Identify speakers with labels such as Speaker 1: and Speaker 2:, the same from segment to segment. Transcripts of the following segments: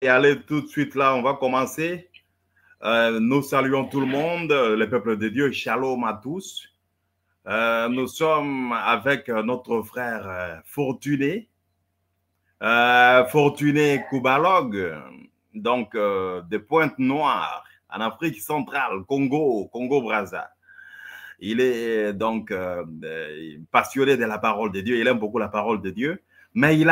Speaker 1: aller tout de suite là, on va commencer. Nous saluons tout le monde, le peuple de Dieu, shalom à tous. Nous sommes avec notre frère Fortuné, Fortuné Koubalog, donc de Pointe-Noire, en Afrique centrale, Congo-Brazza. Il est donc passionné de la parole de Dieu, il aime beaucoup la parole de Dieu. Mais il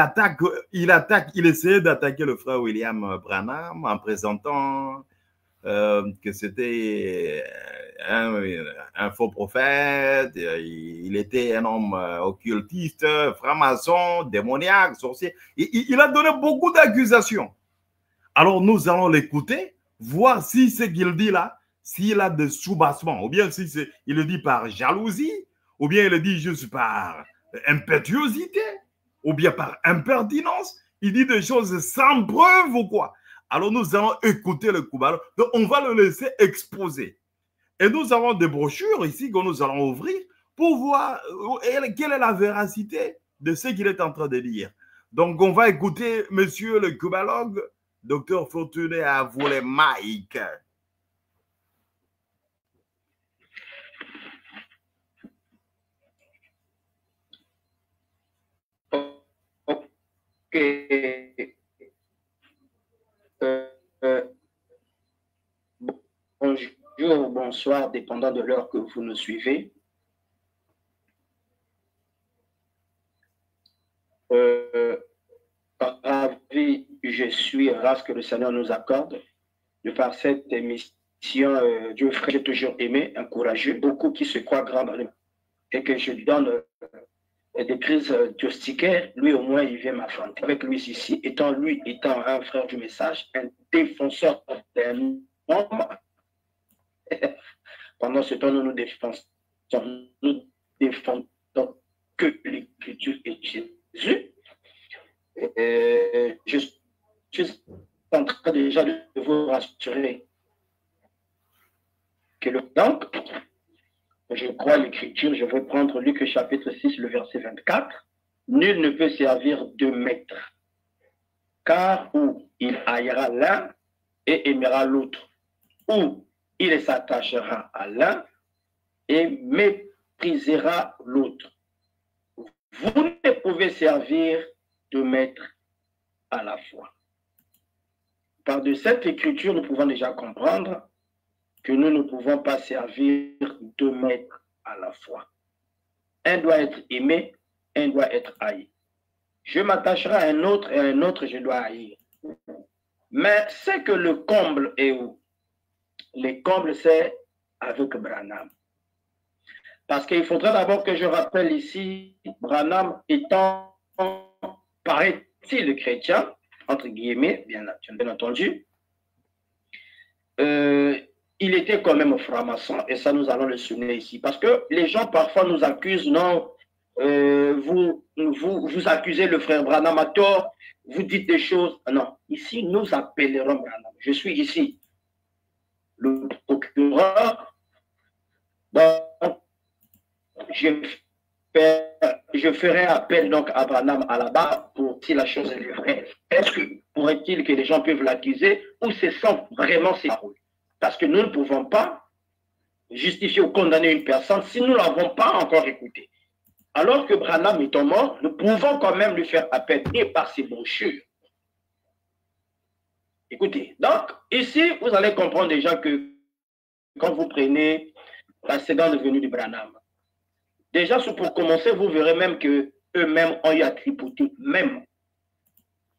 Speaker 1: essayait d'attaquer le frère William Branham en présentant que c'était un faux prophète, il était un homme occultiste, franc-maçon, démoniaque, sorcier. Il a donné beaucoup d'accusations. Alors nous allons l'écouter, voir si ce qu'il dit là, s'il a de soubassement, ou bien si il le dit par jalousie, ou bien il le dit juste par impétuosité, ou bien par impertinence, il dit des choses sans preuve ou quoi. Alors nous allons écouter le Koubalo, donc on va le laisser exposer. Et nous avons des brochures ici que nous allons ouvrir pour voir quelle est la véracité de ce qu'il est en train de dire. Donc on va écouter monsieur le Koubalogue, docteur Fortuné, à vous les mics.
Speaker 2: Bonjour, bonsoir, dépendant de l'heure que vous nous suivez. Ravi, je suis ravi que le Seigneur nous accorde de par cette émission. Dieu frère, j'ai toujours aimé, encouragé, beaucoup qui se croient grands dans le et que je donne des crises diagnostiquées, lui au moins il vient m'affronter avec lui ici, étant un frère du message, un défenseur d'un homme. Pendant ce temps, nous défendons que l'écriture est Jésus. Je suis en train déjà de vous rassurer que donc, je crois l'écriture, je vais prendre Luc chapitre 6, le verset 24. Nul ne peut servir deux maîtres, car ou il haïra l'un et aimera l'autre, ou il s'attachera à l'un et méprisera l'autre. Vous ne pouvez servir deux maîtres à la fois. Par de cette écriture, nous pouvons déjà comprendre que nous ne pouvons pas servir deux maîtres à la fois. Un doit être aimé, un doit être haï. Je m'attacherai à un autre et à un autre, je dois haïr. Mais c'est que le comble est où? Le comble, c'est avec Branham. Parce qu'il faudrait d'abord que je rappelle ici, Branham étant, paraît-il, chrétien, entre guillemets, bien entendu, il était quand même franc-maçon, et ça nous allons le souligner ici. Parce que les gens parfois nous accusent, non, vous accusez le frère Branham à tort, vous dites des choses. Non, ici nous appellerons Branham. Je suis ici le procureur, donc je ferai appel donc à Branham à la barre pour si la chose est vraie. Est-ce que pourrait-il que les gens peuvent l'accuser ou ce sont vraiment ses paroles? Parce que nous ne pouvons pas justifier ou condamner une personne si nous ne l'avons pas encore écouté. Alors que Branham étant mort, nous pouvons quand même lui faire appel et par ses brochures. Écoutez, donc ici, vous allez comprendre déjà que quand vous prenez la seconde venue de Branham, déjà, pour commencer, vous verrez même qu'eux-mêmes ont eu à tripoter même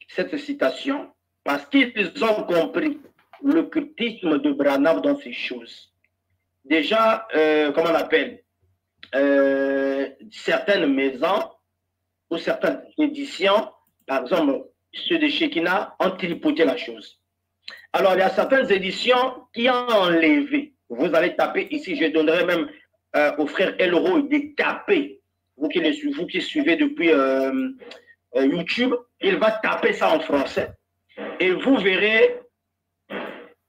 Speaker 2: cette citation parce qu'ils ont compris l'occultisme de Branham dans ces choses. Déjà, comment on appelle, certaines maisons ou certaines éditions, par exemple, ceux de Shekinah, ont tripoté la chose. Alors, il y a certaines éditions qui ont enlevé. Vous allez taper ici, je donnerai même au frère Elroy de taper. Vous qui suivez depuis YouTube, il va taper ça en français. Et vous verrez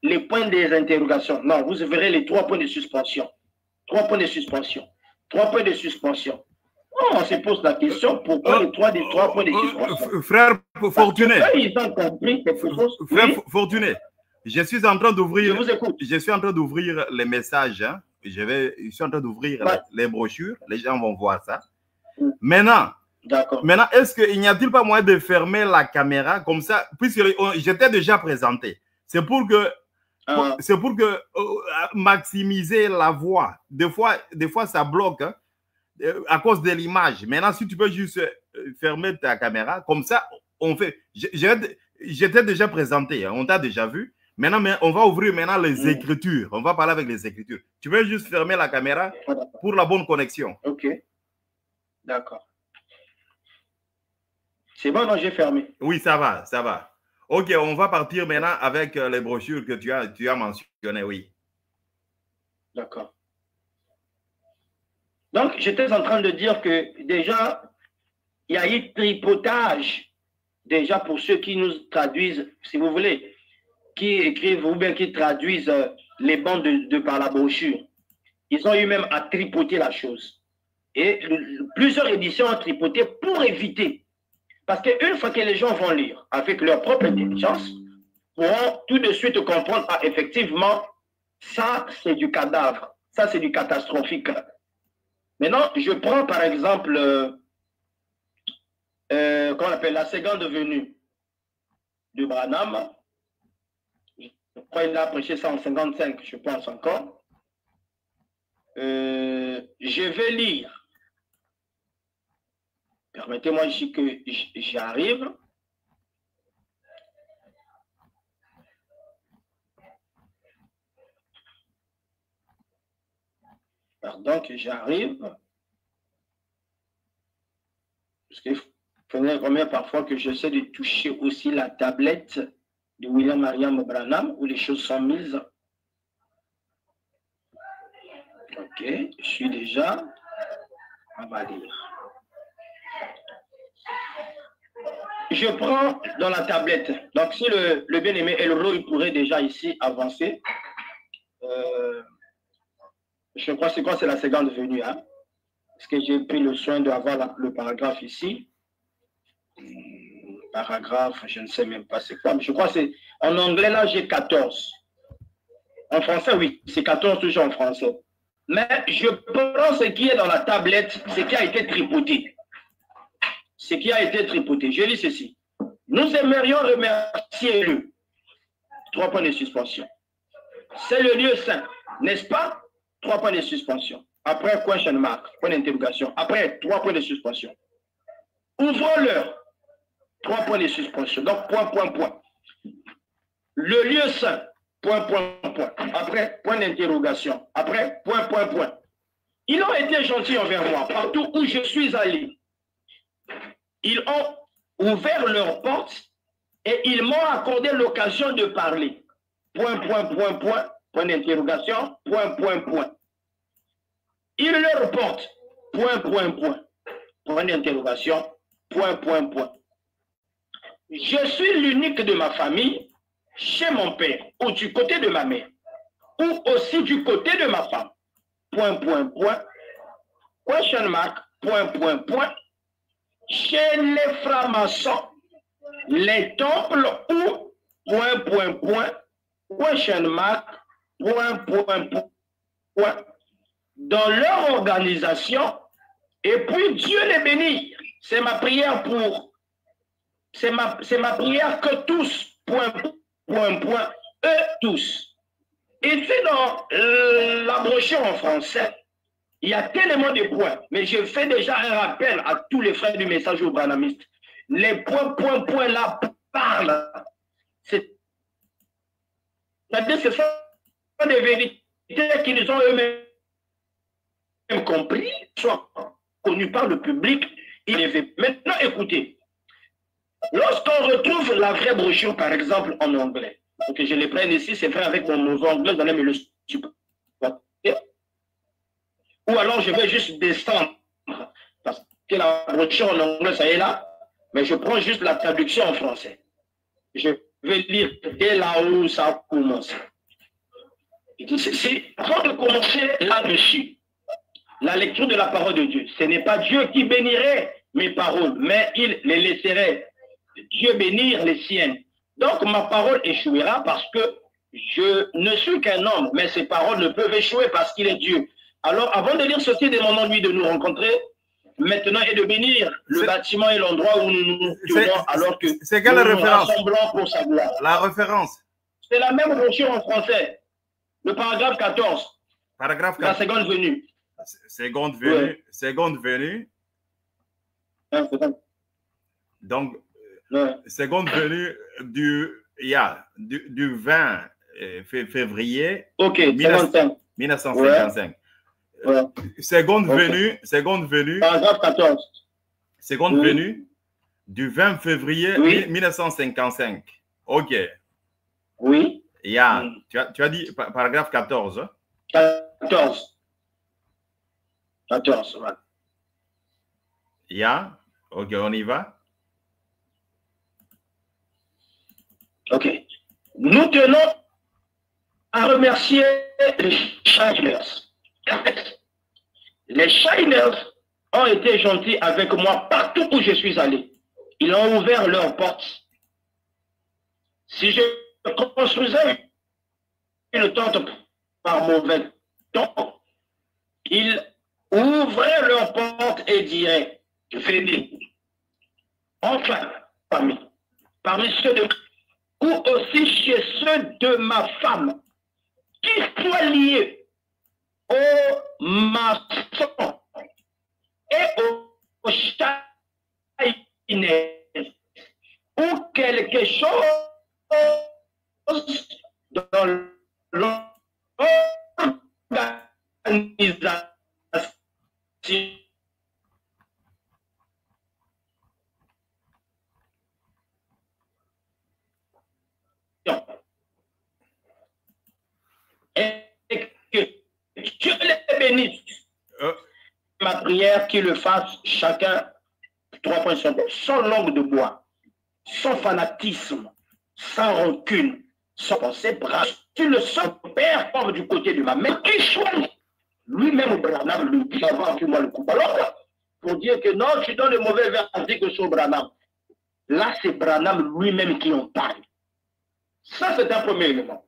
Speaker 2: les points des interrogations. Non, vous verrez les 3 points de suspension. 3 points de suspension. 3 points de suspension. On se pose la question, pourquoi les trois points de suspension?
Speaker 1: Frère Fortuné.
Speaker 2: Ils ont compris quelque chose.
Speaker 1: Frère Fortuné, je suis en train d'ouvrir.
Speaker 2: Je vous écoute.
Speaker 1: Je suis en train d'ouvrir les messages. Hein. Je suis en train d'ouvrir les brochures. Les gens vont voir ça. Maintenant, est-ce qu'il n'y a-t-il pas moyen de fermer la caméra comme ça, puisque j'étais déjà présenté. C'est pour que maximiser la voix. Des fois ça bloque. Hein, à cause de l'image. Maintenant, si tu peux juste fermer ta caméra, comme ça, on fait. J'étais déjà présenté, hein, on t'a déjà vu. Maintenant, on va ouvrir maintenant les écritures. On va parler avec les écritures. Tu peux juste fermer la caméra pour la bonne connexion.
Speaker 2: Ok. D'accord. C'est bon, non, j'ai fermé.
Speaker 1: Oui, ça va, ça va. Ok, on va partir maintenant avec les brochures que tu as mentionnées, oui.
Speaker 2: D'accord. Donc, j'étais en train de dire que déjà, il y a eu tripotage, déjà pour ceux qui nous traduisent, si vous voulez, qui écrivent ou bien qui traduisent les bandes de par la brochure. Ils ont eu même à tripoter la chose. Et plusieurs éditions ont tripoté pour éviter. Parce qu'une fois que les gens vont lire avec leur propre intelligence, pourront tout de suite comprendre, ah, effectivement, ça, c'est du cadavre. Ça, c'est du catastrophique. Maintenant, je prends par exemple, qu'on appelle la seconde venue de Branham. Je crois qu'il a prêché ça en 55, je pense encore. Je vais lire. Permettez-moi ici que j'arrive. Pardon que j'arrive. Parce qu'il faudrait remettre parfois que j'essaie de toucher aussi la tablette de William Mariam Branham où les choses sont mises. Ok, je suis déjà. On va lire. Je prends dans la tablette. Donc, si le bien-aimé Elro, il pourrait déjà ici avancer. Je crois c'est quoi? C'est la seconde venue. Hein? Parce que j'ai pris le soin d'avoir le paragraphe ici. Paragraphe, je ne sais même pas c'est quoi. Mais je crois que c'est en anglais, là, j'ai 14. En français, oui, c'est 14 toujours en français. Mais je prends ce qui est dans la tablette, ce qui a été tripoté. Ce qui a été tripoté. Je lis ceci. Nous aimerions remercier le 3 points de suspension. C'est le lieu saint, n'est-ce pas? 3 points de suspension. Après, question mark, point d'interrogation. Après, 3 points de suspension. Ouvrons-leur. 3 points de suspension. Donc, point. Le lieu saint, point. Après, point d'interrogation. Après, point. Ils ont été gentils envers moi. Partout où je suis allé, ils ont ouvert leurs portes et ils m'ont accordé l'occasion de parler. Point d'interrogation, point. Ils leur portent, point d'interrogation, point. Je suis l'unique de ma famille, chez mon père, ou du côté de ma mère, ou aussi du côté de ma femme. Point. Question mark, point. Chez les francs-maçons, les temples ou point. Question mark, point. Dans leur organisation, et puis Dieu les bénit. C'est ma prière c'est ma prière que tous, point, eux tous. Et puis dans la brochure en français, il y a tellement de points, mais je fais déjà un rappel à tous les frères du message au branamiste. Les points là parlent. C'est-à-dire que ce sont des vérités qu'ils ont eux-mêmes compris, soit connus par le public. Maintenant, écoutez, lorsqu'on retrouve la vraie brochure, par exemple, en anglais, ok, je les prenne ici, c'est fait avec mon nouveau anglais, vous allez me le supporter. Ou alors je vais juste descendre, parce que la brochure en anglais, ça est là, mais je prends juste la traduction en français. Je vais lire dès là où ça commence. C'est avant de commencer là-dessus. la lecture de la parole de Dieu. Ce n'est pas Dieu qui bénirait mes paroles, mais il les laisserait Dieu bénir les siennes. Donc ma parole échouera parce que je ne suis qu'un homme, mais ces paroles ne peuvent échouer parce qu'il est Dieu. Alors avant de lire ceci, demandons lui de nous rencontrer maintenant et de bénir le bâtiment et l'endroit où nous nous tenons alors que
Speaker 1: c'est quelle
Speaker 2: nous
Speaker 1: référence?
Speaker 2: nous rassemblons pour sa gloire.
Speaker 1: La référence.
Speaker 2: C'est la même brochure en français. Le paragraphe 14.
Speaker 1: Paragraphe 14.
Speaker 2: La seconde venue.
Speaker 1: Seconde venue. Ouais. Seconde venue.
Speaker 2: Ouais,
Speaker 1: donc,
Speaker 2: ouais.
Speaker 1: Seconde venue du 20 février
Speaker 2: ok,
Speaker 1: 1955.
Speaker 2: Ouais.
Speaker 1: Seconde venue.
Speaker 2: Paragraphe 14.
Speaker 1: Seconde venue du 20 février 1955. Ok.
Speaker 2: Oui.
Speaker 1: Tu as dit paragraphe 14. Hein?
Speaker 2: 14, ouais.
Speaker 1: Ok, on y va.
Speaker 2: Ok. Nous tenons à remercier les Shiners. Les Shiners ont été gentils avec moi partout où je suis allé. Ils ont ouvert leurs portes. Si je construisais une tente par mauvais temps, ils ouvraient leurs portes et diraient, venez. Enfin, parmi ceux de ou aussi chez ceux de ma femme, qui soient liés au maçon et au chahiné, ou quelque chose dans l'organisation et que Dieu les bénisse. Ma prière qu'ils le fassent chacun 3 points sans langue de bois, sans fanatisme, sans rancune, sans pensée brave. Tu le sens père comme du côté de ma mère, qui choisit lui-même Branham lui dit avant que moi le coupe. Alors, pour dire que non, tu donnes le mauvais verdict sur Branham. Là, c'est Branham lui-même qui en parle. Ça, c'est un premier élément.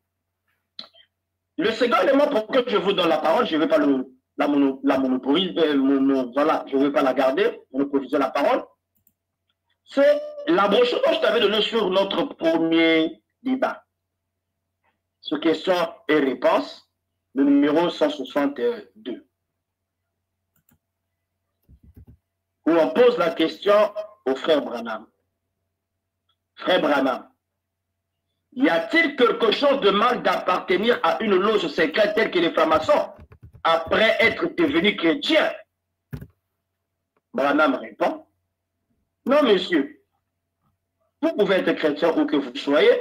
Speaker 2: Le second élément, pour que je vous donne la parole, je ne vais pas la monopoliser, voilà, je ne vais pas la garder, monopoliser la parole. C'est la brochure que je t'avais donnée sur notre premier débat. Sur questions et réponses, le numéro 162. Où on pose la question au frère Branham. Frère Branham, y a-t-il quelque chose de mal d'appartenir à une loge secrète telle que les francs-maçons après être devenu chrétien? Branham répond, non monsieur, vous pouvez être chrétien où que vous soyez.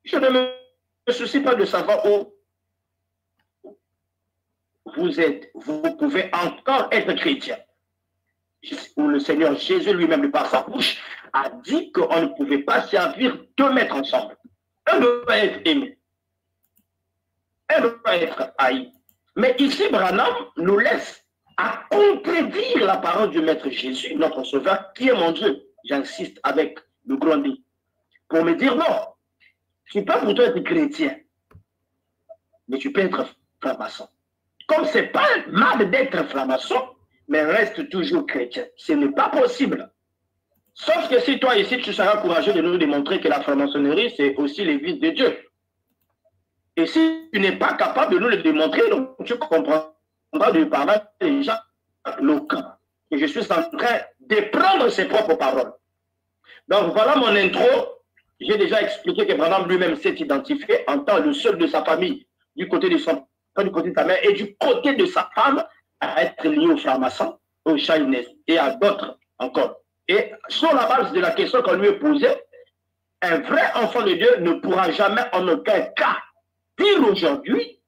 Speaker 2: Je ne me soucie pas de savoir où vous êtes. Vous pouvez encore être chrétien. Où le Seigneur Jésus lui-même, par sa bouche, a dit qu'on ne pouvait pas servir 2 maîtres ensemble. Un ne peut pas être aimé. Un ne peut pas être haï. Mais ici, Branham nous laisse à contredire la parole du Maître Jésus, notre Sauveur, qui est mon Dieu. J'insiste avec le grand D. Pour me dire non, tu peux plutôt être chrétien, mais tu peux être franc-maçon. Comme ce n'est pas mal d'être franc-maçon, mais reste toujours chrétien. Ce n'est pas possible. Sauf que si toi ici, tu seras courageux de nous démontrer que la franc-maçonnerie, c'est aussi les vices de Dieu. Et si tu n'es pas capable de nous le démontrer, donc tu comprendras de parler des gens locaux. Et je suis en train de prendre ses propres paroles. Donc voilà mon intro. J'ai déjà expliqué que Branham lui-même s'est identifié en tant que le seul de sa famille, du côté de son père, du côté de sa mère et du côté de sa femme, à être lié aux francs-maçons, aux Chinese et à d'autres encore. Et sur la base de la question qu'on lui a posée, un vrai enfant de Dieu ne pourra jamais en aucun cas dire aujourd'hui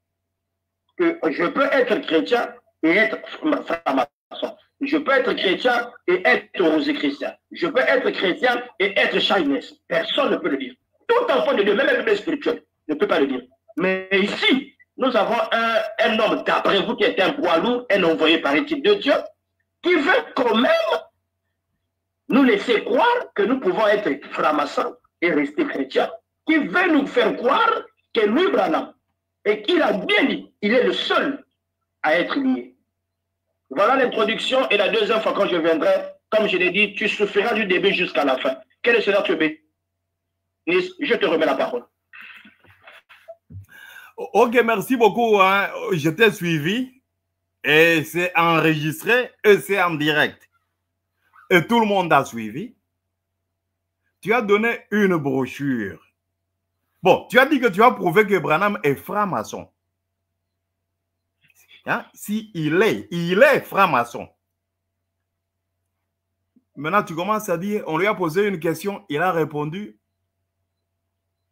Speaker 2: que je peux être chrétien et être franc-maçon. Je peux être chrétien et être rosichristien. Je peux être chrétien et être Chinese. Personne ne peut le dire. Tout enfant de Dieu, même le spirituel, ne peut pas le dire. Mais ici, nous avons un homme d'après vous qui est un poids lourd, un envoyé par équipe de Dieu, qui veut quand même nous laisser croire que nous pouvons être francs-maçons et rester chrétiens, qui veut nous faire croire que lui, Branham, et qu'il a bien dit, il est le seul à être lié. Voilà l'introduction, et la deuxième fois quand je viendrai, comme je l'ai dit, tu souffriras du début jusqu'à la fin. Quel est ce Seigneur te bénisse? Je te remets la parole.
Speaker 1: Ok, merci beaucoup. Hein. Je t'ai suivi et c'est enregistré et c'est en direct. Et tout le monde a suivi. Tu as donné une brochure. Bon, tu as dit que tu as prouvé que Branham est franc-maçon. Hein? Si il est franc-maçon. Maintenant, tu commences à dire, on lui a posé une question, il a répondu,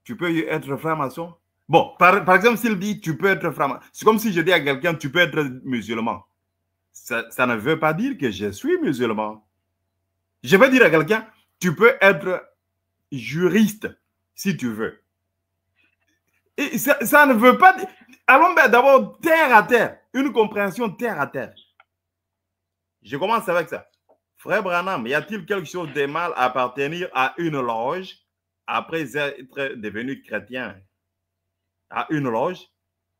Speaker 1: tu peux être franc-maçon? Bon, par exemple, s'il dit, tu peux être franc-maçon, c'est comme si je dis à quelqu'un, tu peux être musulman. Ça ne veut pas dire que je suis musulman. Je vais dire à quelqu'un, tu peux être juriste, si tu veux. Et ça ne veut pas dire... Allons d'abord terre à terre, une compréhension terre à terre. Je commence avec ça. Frère Branham, y a-t-il quelque chose de mal à appartenir à une loge après être devenu chrétien? À une loge,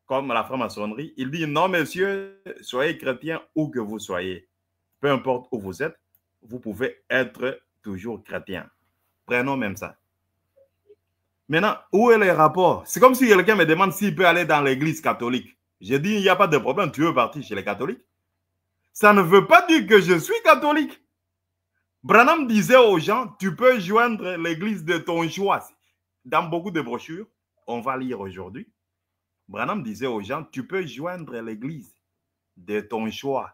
Speaker 1: comme la franc-maçonnerie, il dit non, monsieur, soyez chrétien où que vous soyez. Peu importe où vous êtes, vous pouvez être toujours chrétien. Prenons même ça. Maintenant, où est le rapport? C'est comme si quelqu'un me demande s'il peut aller dans l'église catholique. J'ai dit, il n'y a pas de problème, tu veux partir chez les catholiques. Ça ne veut pas dire que je suis catholique. Branham disait aux gens, tu peux joindre l'église de ton choix. Dans beaucoup de brochures, on va lire aujourd'hui, Branham disait aux gens, tu peux joindre l'église de ton choix.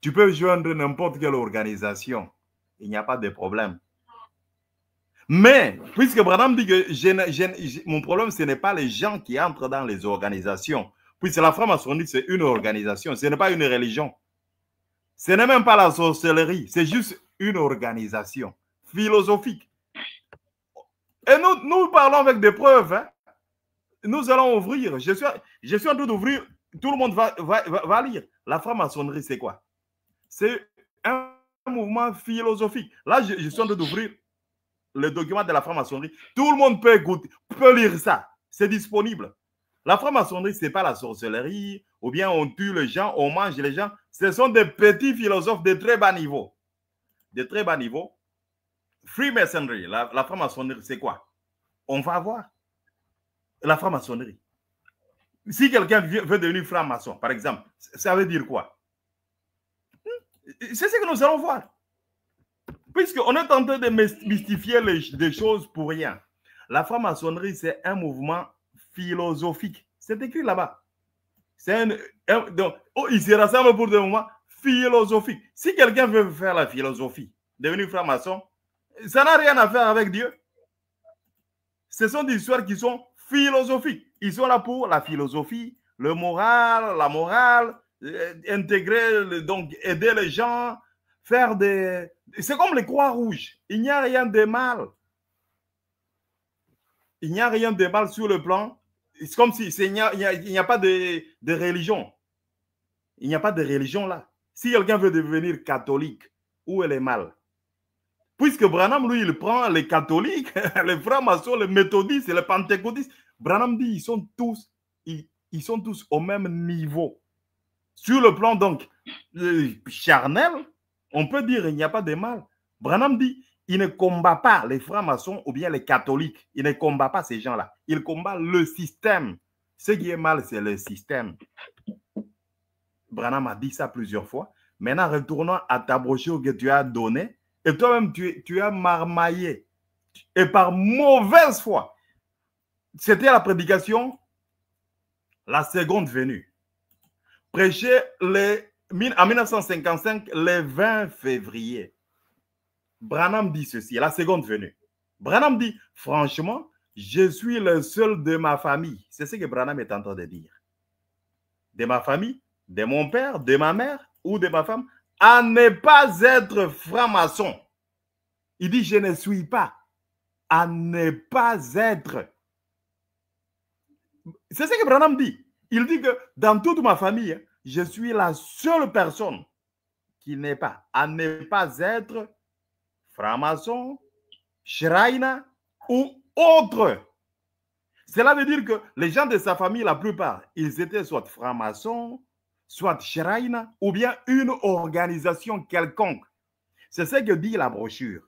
Speaker 1: Tu peux joindre n'importe quelle organisation. Il n'y a pas de problème. Mais, puisque Branham dit que mon problème, ce n'est pas les gens qui entrent dans les organisations. Puisque la franc-maçonnerie, c'est une organisation, ce n'est pas une religion. Ce n'est même pas la sorcellerie, c'est juste une organisation philosophique. Et nous parlons avec des preuves. Hein. Nous allons ouvrir. Je suis en train d'ouvrir. Tout le monde va lire. La franc-maçonnerie, c'est quoi? C'est un mouvement philosophique. Là, je suis en train d'ouvrir le document de la franc-maçonnerie. Tout le monde peut écouter, peut lire ça. C'est disponible. La franc-maçonnerie, ce n'est pas la sorcellerie, ou bien on tue les gens, on mange les gens. Ce sont des petits philosophes de très bas niveau. De très bas niveau. Freemasonry, la franc-maçonnerie, c'est quoi? On va voir. La franc-maçonnerie. Si quelqu'un veut devenir franc-maçon, par exemple, ça veut dire quoi? C'est ce que nous allons voir. Puisqu'on est en train de mystifier des choses pour rien. La franc-maçonnerie, c'est un mouvement philosophique. C'est écrit là-bas. Il se rassemble pour des moments philosophiques. Si quelqu'un veut faire la philosophie, devenir franc-maçon, ça n'a rien à faire avec Dieu. Ce sont des histoires qui sont philosophiques. Ils sont là pour la philosophie, le moral, la morale, intégrer, donc aider les gens, faire des... C'est comme les Croix-Rouges. Il n'y a rien de mal. Il n'y a rien de mal sur le plan. C'est comme si il n'y a pas de religion. Il n'y a pas de religion là. Si quelqu'un veut devenir catholique, où est le mal? Puisque Branham, lui, il prend les catholiques, les francs-maçons, les méthodistes, les pentecôtistes. Branham dit ils sont tous au même niveau. Sur le plan, donc, charnel, on peut dire qu'il n'y a pas de mal. Branham dit il ne combat pas les francs-maçons ou bien les catholiques. Il ne combat pas ces gens-là. Il combat le système. Ce qui est mal, c'est le système. Branham a dit ça plusieurs fois. Maintenant, retournons à ta brochure que tu as donnée. Et toi-même, tu as marmaillé. Et par mauvaise foi. C'était la prédication, la seconde venue. Prêché en 1955, le 20 février. Branham dit ceci, la seconde venue. Branham dit, franchement, je suis le seul de ma famille. C'est ce que Branham est en train de dire. De ma famille, de mon père, de ma mère ou de ma femme, à ne pas être franc-maçon. Il dit, je ne suis pas. À ne pas être. C'est ce que Branham dit. Il dit que dans toute ma famille, je suis la seule personne qui n'est pas, à ne pas être franc-maçon, Schreiner ou autre. Cela veut dire que les gens de sa famille, la plupart, ils étaient soit francs-maçons, soit Schreiner, ou bien une organisation quelconque. C'est ce que dit la brochure.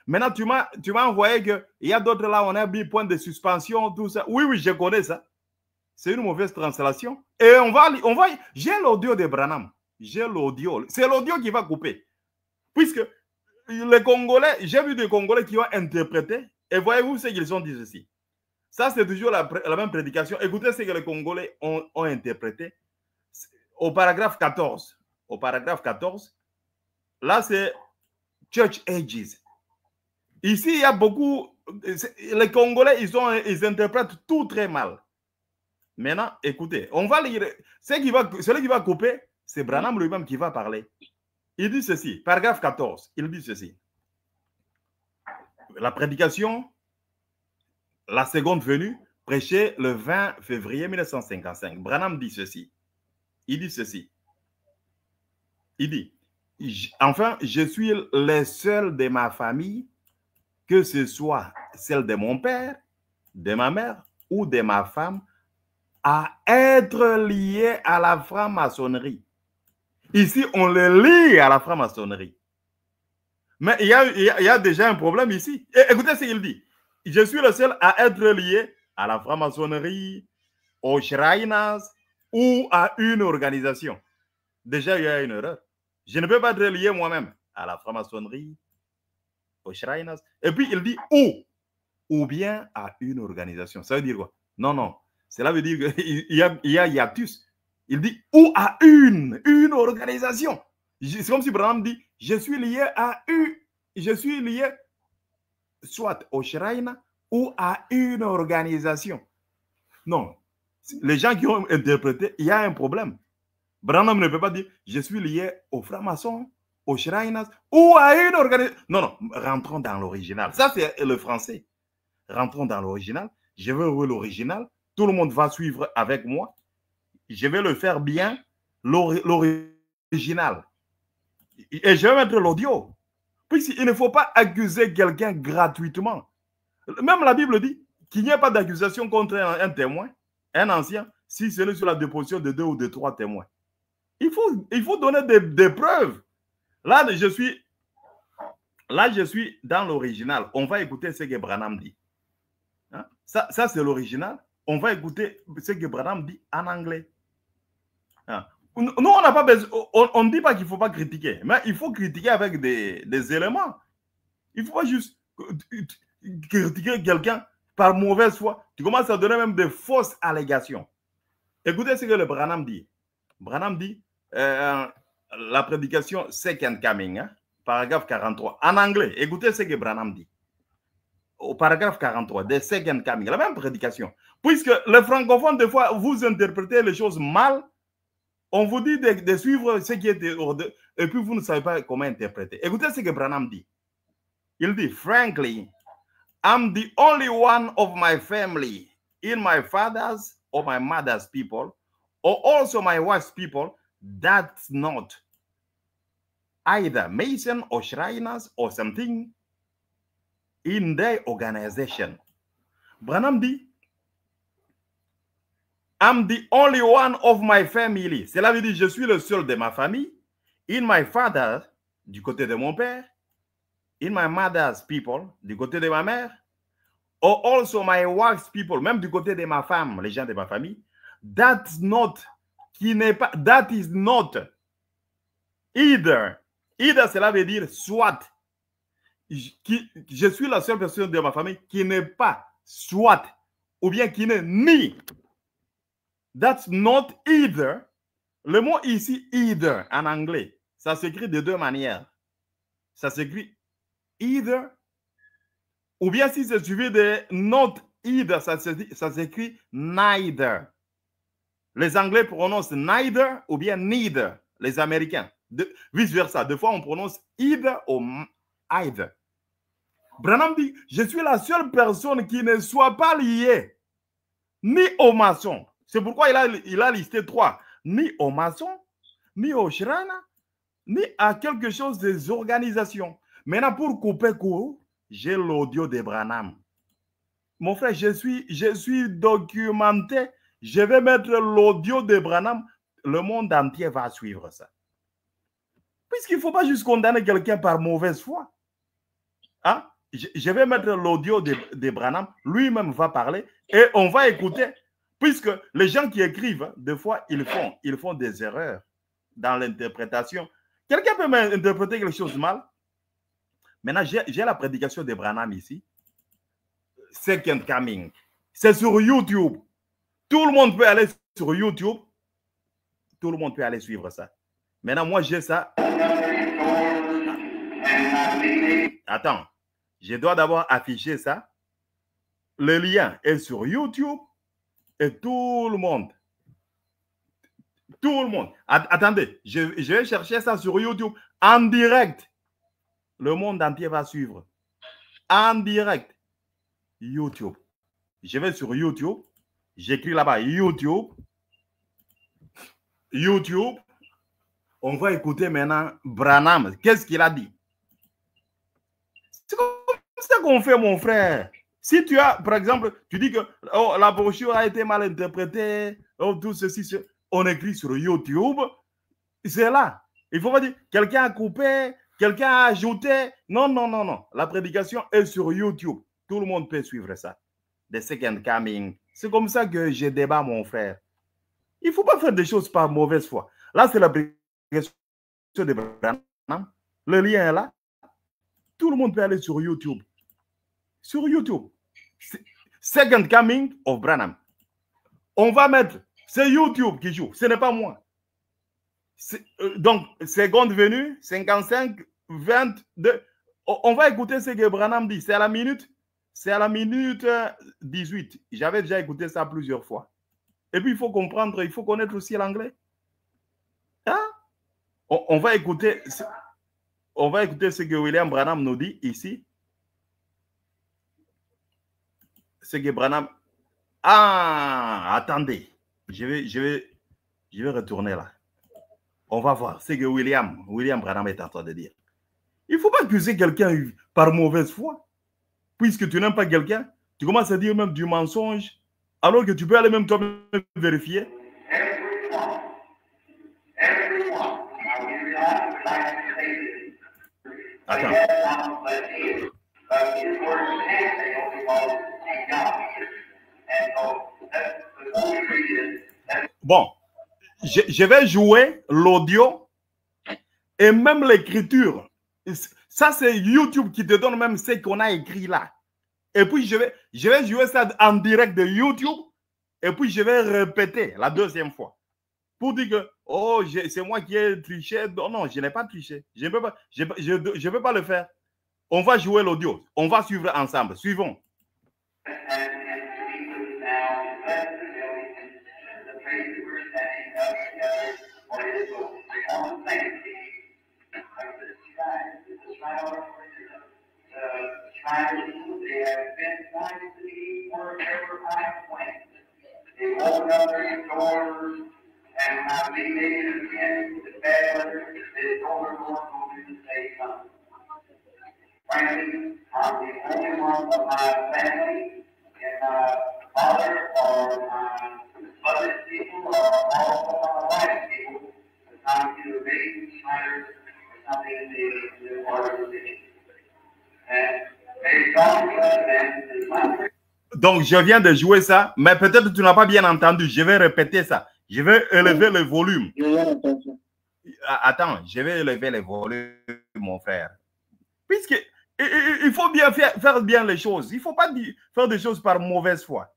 Speaker 1: Maintenant, tu m'as envoyé qu'il y a d'autres là, on a mis point de suspension, tout ça. Oui, oui, je connais ça. C'est une mauvaise translation. Et j'ai l'audio de Branham. J'ai l'audio. C'est l'audio qui va couper. Puisque les Congolais, j'ai vu des Congolais qui ont interprété. Et voyez-vous ce qu'ils ont dit ceci. Ça, c'est toujours la même prédication. Écoutez ce que les Congolais ont interprété. Au paragraphe 14. Au paragraphe 14. Là, c'est Church Ages. Ici, il y a beaucoup. Les Congolais, ils interprètent tout très mal. Maintenant, écoutez, on va lire. Celui qui va couper, c'est Branham lui-même qui va parler. Il dit ceci, paragraphe 14, il dit ceci. La prédication, la seconde venue, prêchée le 20 février 1955. Branham dit ceci. Il dit ceci. Il dit, enfin, je suis le seul de ma famille, que ce soit celle de mon père, de ma mère ou de ma femme, à être lié à la franc-maçonnerie. Ici, on le lie à la franc-maçonnerie. Mais il y a déjà un problème ici. Et écoutez ce qu'il dit. Je suis le seul à être lié à la franc-maçonnerie, aux Shriners ou à une organisation. Déjà, il y a une erreur. Je ne peux pas être lié moi-même à la franc-maçonnerie, aux Shriners. Et puis, il dit ou bien à une organisation. Ça veut dire quoi? Non, non. Cela veut dire qu'il y a hiatus. Il dit ou à une organisation. C'est comme si Branham dit, je suis lié soit au Shrine ou à une organisation. Non. Les gens qui ont interprété, il y a un problème. Branham ne peut pas dire, je suis lié aux francs-maçons, aux Shriners ou à une organisation. Non, non, rentrons dans l'original. Ça, c'est le français. Rentrons dans l'original. Je veux ouvrir l'original. Tout le monde va suivre avec moi. Je vais le faire bien, l'original. Et je vais mettre l'audio. Puisqu'il ne faut pas accuser quelqu'un gratuitement. Même la Bible dit qu'il n'y a pas d'accusation contre un témoin, un ancien, si ce n'est sur la déposition de 2 ou de 3 témoins. Il faut donner des preuves. Là, je suis dans l'original. On va écouter ce que Branham dit. Hein? Ça c'est l'original. On va écouter ce que Branham dit en anglais. Hein? Nous, on n'a pas besoin. On ne dit pas qu'il ne faut pas critiquer, mais il faut critiquer avec des éléments. Il ne faut pas juste critiquer quelqu'un par mauvaise foi. Tu commences à donner même des fausses allégations. Écoutez ce que le Branham dit. Branham dit la prédication Second Coming, hein, paragraphe 43, en anglais. Écoutez ce que Branham dit. Au paragraphe 43, de Second Coming, la même prédication. Puisque les francophones, des fois, vous interprétez les choses mal, on vous dit de suivre ce qui est ordonné, et puis vous ne savez pas comment interpréter. Écoutez ce que Branham dit. Il dit, frankly, I'm the only one of my family in my father's or my mother's people, or also my wife's people, that's not either Mason or Shriners or something in their organization. Branham dit, I'm the only one of my family. Cela veut dire, je suis le seul de ma famille. In my father, du côté de mon père. In my mother's people, du côté de ma mère. Or also my wife's people, même du côté de ma femme, les gens de ma famille. That's not, qui n'est pas, that is not either. Either, cela veut dire soit. Je suis la seule personne de ma famille qui n'est pas soit, ou bien qui n'est ni. That's not either. Le mot ici, either, en anglais, ça s'écrit de deux manières. Ça s'écrit either, ou bien si c'est suivi de not either, ça s'écrit neither. Les Anglais prononcent neither ou bien neither, les Américains. Vice-versa. Des fois, on prononce either ou either. Branham dit, je suis la seule personne qui ne soit pas liée ni aux maçons. C'est pourquoi il a listé 3. Ni aux maçons, ni aux shrines, ni à quelque chose des organisations. Maintenant, pour couper court, j'ai l'audio de Branham. Mon frère, je suis documenté. Je vais mettre l'audio de Branham. Le monde entier va suivre ça. Puisqu'il ne faut pas juste condamner quelqu'un par mauvaise foi. Hein? Je vais mettre l'audio de Branham. Lui-même va parler et on va écouter. Puisque les gens qui écrivent, des fois, ils font des erreurs dans l'interprétation. Quelqu'un peut m'interpréter quelque chose de mal. Maintenant, j'ai la prédication de Branham ici. Second Coming. C'est sur YouTube. Tout le monde peut aller sur YouTube. Tout le monde peut aller suivre ça. Maintenant, moi, j'ai ça. Attends. Je dois d'abord afficher ça. Le lien est sur YouTube. Et tout le monde. Attendez, je vais chercher ça sur YouTube. En direct. Le monde entier va suivre. En direct. YouTube. Je vais sur YouTube. J'écris là-bas YouTube. YouTube. On va écouter maintenant Branham. Qu'est-ce qu'il a dit? C'est comme ça qu'on fait, mon frère. Si tu as, par exemple, tu dis que oh, la brochure a été mal interprétée, oh, tout ceci, on écrit sur YouTube. C'est là. Il ne faut pas dire quelqu'un a coupé, quelqu'un a ajouté. Non, non, non, non. La prédication est sur YouTube. Tout le monde peut suivre ça. The Second Coming. C'est comme ça que je débat, mon frère. Il ne faut pas faire des choses par mauvaise foi. Là, c'est la prédication de Branham. Le lien est là. Tout le monde peut aller sur YouTube. Sur YouTube. Second Coming of Branham. On va mettre, c'est YouTube qui joue, ce n'est pas moi. Donc, seconde venue, 55, 22. On va écouter ce que Branham dit. C'est à la minute 18. J'avais déjà écouté ça plusieurs fois. Et puis, il faut comprendre, il faut connaître aussi l'anglais. Hein? On va écouter ce que William Branham nous dit ici. Ce que Branham... Ah, attendez. Je vais retourner là. On va voir ce que William Branham est en train de dire. Il ne faut pas accuser quelqu'un par mauvaise foi. Puisque tu n'aimes pas quelqu'un, tu commences à dire même du mensonge, alors que tu peux aller même toi-même vérifier. Attends. Bon, je vais jouer l'audio et même l'écriture. Ça, c'est YouTube qui te donne même ce qu'on a écrit là. Et puis, je vais jouer ça en direct de YouTube et puis je vais répéter la deuxième fois. Pour dire que, oh, c'est moi qui ai triché. Non, non, je n'ai pas triché. Je ne peux pas le faire. On va jouer l'audio. On va suivre ensemble. Suivons.
Speaker 3: Frankly, I'm the only one of my family and my father or my mother's people or all of my wife's people to come to the big Schneider or something in the organization. And they don't
Speaker 1: Donc, je viens de jouer ça, mais peut-être que tu n'as pas bien entendu. Je vais répéter ça. Je vais élever le volume. Attends, je vais élever le volume, mon frère. Puisque il faut bien faire bien les choses. Il ne faut pas faire des choses par mauvaise foi.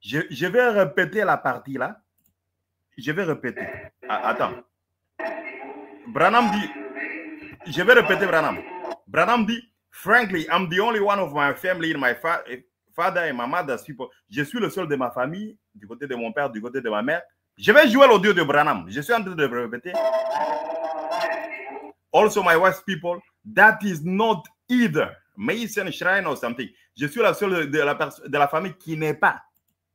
Speaker 1: Je vais répéter la partie là. Je vais répéter. Attends. Branham dit, je vais répéter Branham. Branham dit, frankly, I'm the only one of my family in my father and my mother's people. Je suis le seul de ma famille, du côté de mon père, du côté de ma mère. Je vais jouer l'audio de Branham. Je suis en train de répéter. Also my wife's people. That is not either Mason, Shrine or something. Je suis la seule de la famille qui n'est pas.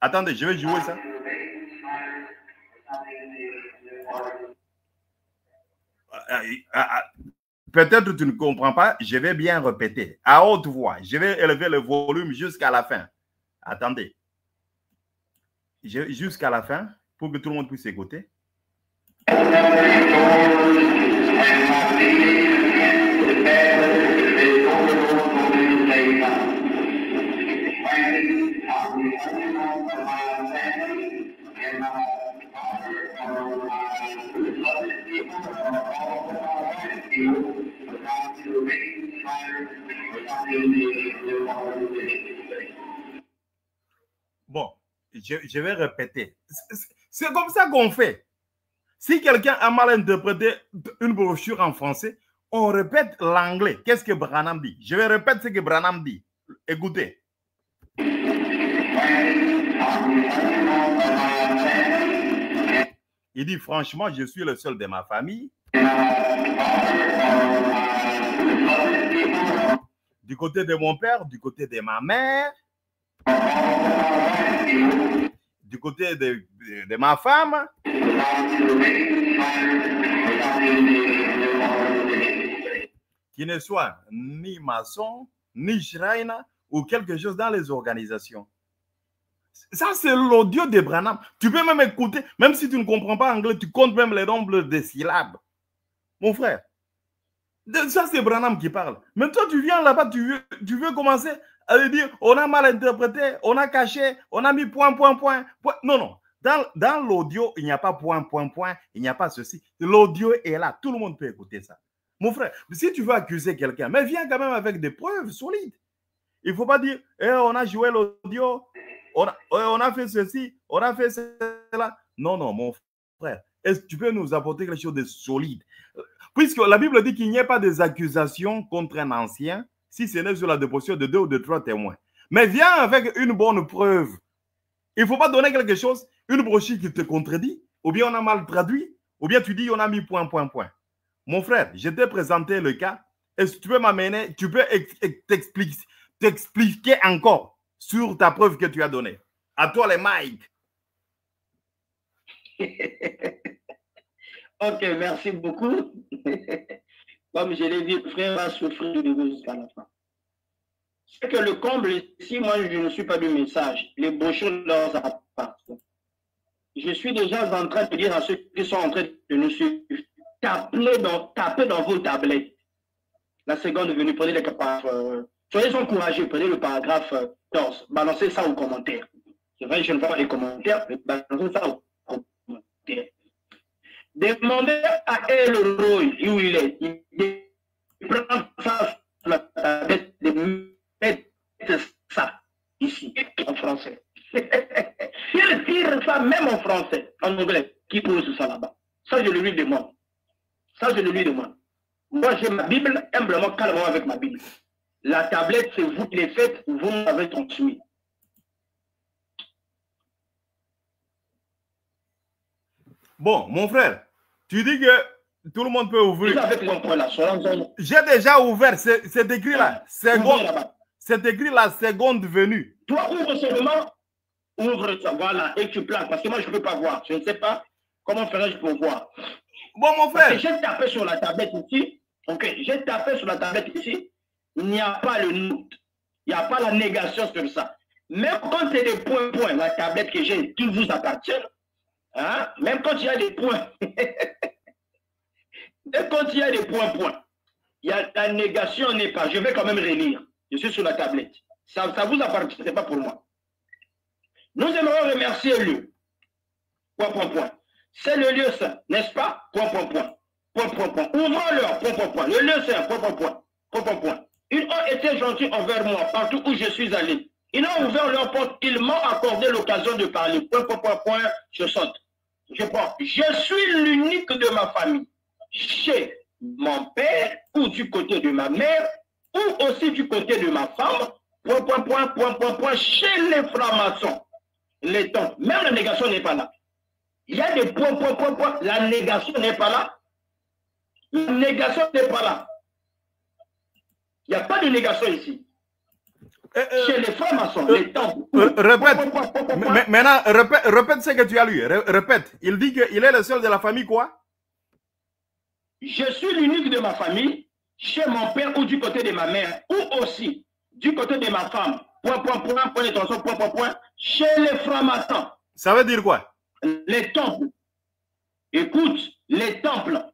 Speaker 1: Attendez, je vais jouer ça. Peut-être tu ne comprends pas, je vais bien répéter à haute voix. Je vais élever le volume jusqu'à la fin. Attendez. Jusqu'à la fin, pour que tout le monde puisse écouter. Bon, je vais répéter. C'est comme ça qu'on fait. Si quelqu'un a mal interprété une brochure en français, on répète l'anglais. Qu'est-ce que Branham dit? Je vais répéter ce que Branham dit. Écoutez. Il dit, franchement, je suis le seul de ma famille. Du côté de mon père, du côté de ma mère, du côté de ma femme, qui ne soit ni maçon, ni schreiner ou quelque chose dans les organisations. Ça, c'est l'audio de Branham. Tu peux même écouter, même si tu ne comprends pas anglais, tu comptes même les nombres des syllabes. Mon frère, ça, c'est Branham qui parle. Mais toi, tu viens là-bas, tu veux commencer à lui dire, on a mal interprété, on a caché, on a mis point, point, point, point. Non, non. Dans l'audio, il n'y a pas point, point, point, il n'y a pas ceci. L'audio est là. Tout le monde peut écouter ça. Mon frère, si tu veux accuser quelqu'un, mais viens quand même avec des preuves solides. Il ne faut pas dire, on a joué l'audio, on a fait ceci, on a fait cela. Non, non, mon frère. Est-ce que tu peux nous apporter quelque chose de solide? Puisque la Bible dit qu'il n'y a pas des accusations contre un ancien, si ce n'est sur la déposition de 2 ou de 3 témoins. Mais viens avec une bonne preuve. Il ne faut pas donner quelque chose, une brochure qui te contredit, ou bien on a mal traduit, ou bien tu dis on a mis point, point, point. Mon frère, je t'ai présenté le cas. Est-ce que tu peux m'amener, tu peux t'expliquer encore sur ta preuve que tu as donnée? À toi les mics.
Speaker 2: Ok, merci beaucoup. Comme je l'ai dit, le frère va souffrir de jusqu'à la fin. C'est que le comble, si moi je ne suis pas du message, les brochures leur appartiennent. Je suis déjà en train de dire à ceux qui sont en train de nous suivre, tapez dans vos tablettes. La seconde est venue, prenez les paragraphes. Soyez encouragés, prenez le paragraphe 14, balancez ça aux commentaires. C'est vrai, je ne vois pas les commentaires, mais balancez ça aux commentaires. Demandez à Elroy où il est. Il prend ça sur la tablette, de mettre ça ici, en français. Il tire ça même en français, en anglais, qui pose ça là-bas. Ça, je le lui demande. Ça, je le lui demande. Moi, j'ai ma Bible, humblement, calmement avec ma Bible. La tablette, c'est vous qui l'avez faite, vous m'avez transmis.
Speaker 1: Bon, mon frère, tu dis que tout le monde peut ouvrir.
Speaker 2: J'ai
Speaker 1: déjà ouvert, c'est écrit là. C'est écrit la seconde venue.
Speaker 2: Toi, ouvre seulement, ouvre ça, voilà, et tu plaques, parce que moi, je ne peux pas voir. Je ne sais pas comment ferais-je pour voir.
Speaker 1: Bon, mon frère.
Speaker 2: J'ai tapé sur la tablette ici. Ok, j'ai tapé sur la tablette ici. Il n'y a pas le doute. Il n'y a pas la négation sur ça. Même quand c'est des points, la tablette que j'ai, qui vous appartient, hein, même quand il y a des points, même quand il y a des points, il y a la négation n'est pas. Je vais quand même relire. Je suis sur la tablette. Ça vous appartient, ce n'est pas pour moi. Nous aimerions remercier le lieu. Point. C'est le lieu saint, n'est-ce pas? Point. Ouvrons-leur, point. Le lieu saint, point. Ils ont été gentils envers moi partout où je suis allé. Ils ont ouvert leur porte, ils m'ont accordé l'occasion de parler. Point. Je saute. Je prends. Je suis l'unique de ma famille. Chez mon père, ou du côté de ma mère, ou aussi du côté de ma femme. Point. Chez les francs-maçons. Les temps. Même la négation n'est pas là. Il y a des points. La négation n'est pas là. La négation n'est pas là. Il n'y a pas de négation ici. Chez les francs-maçons, les temples.
Speaker 1: Répète. Maintenant, répète ce que tu as lu. Répète. Il dit qu'il est le seul de la famille, quoi?
Speaker 2: Je suis l'unique de ma famille, chez mon père ou du côté de ma mère, ou aussi du côté de ma femme. Point, chez les francs-maçons.
Speaker 1: Ça veut dire quoi?
Speaker 2: Les temples. Écoute, les temples.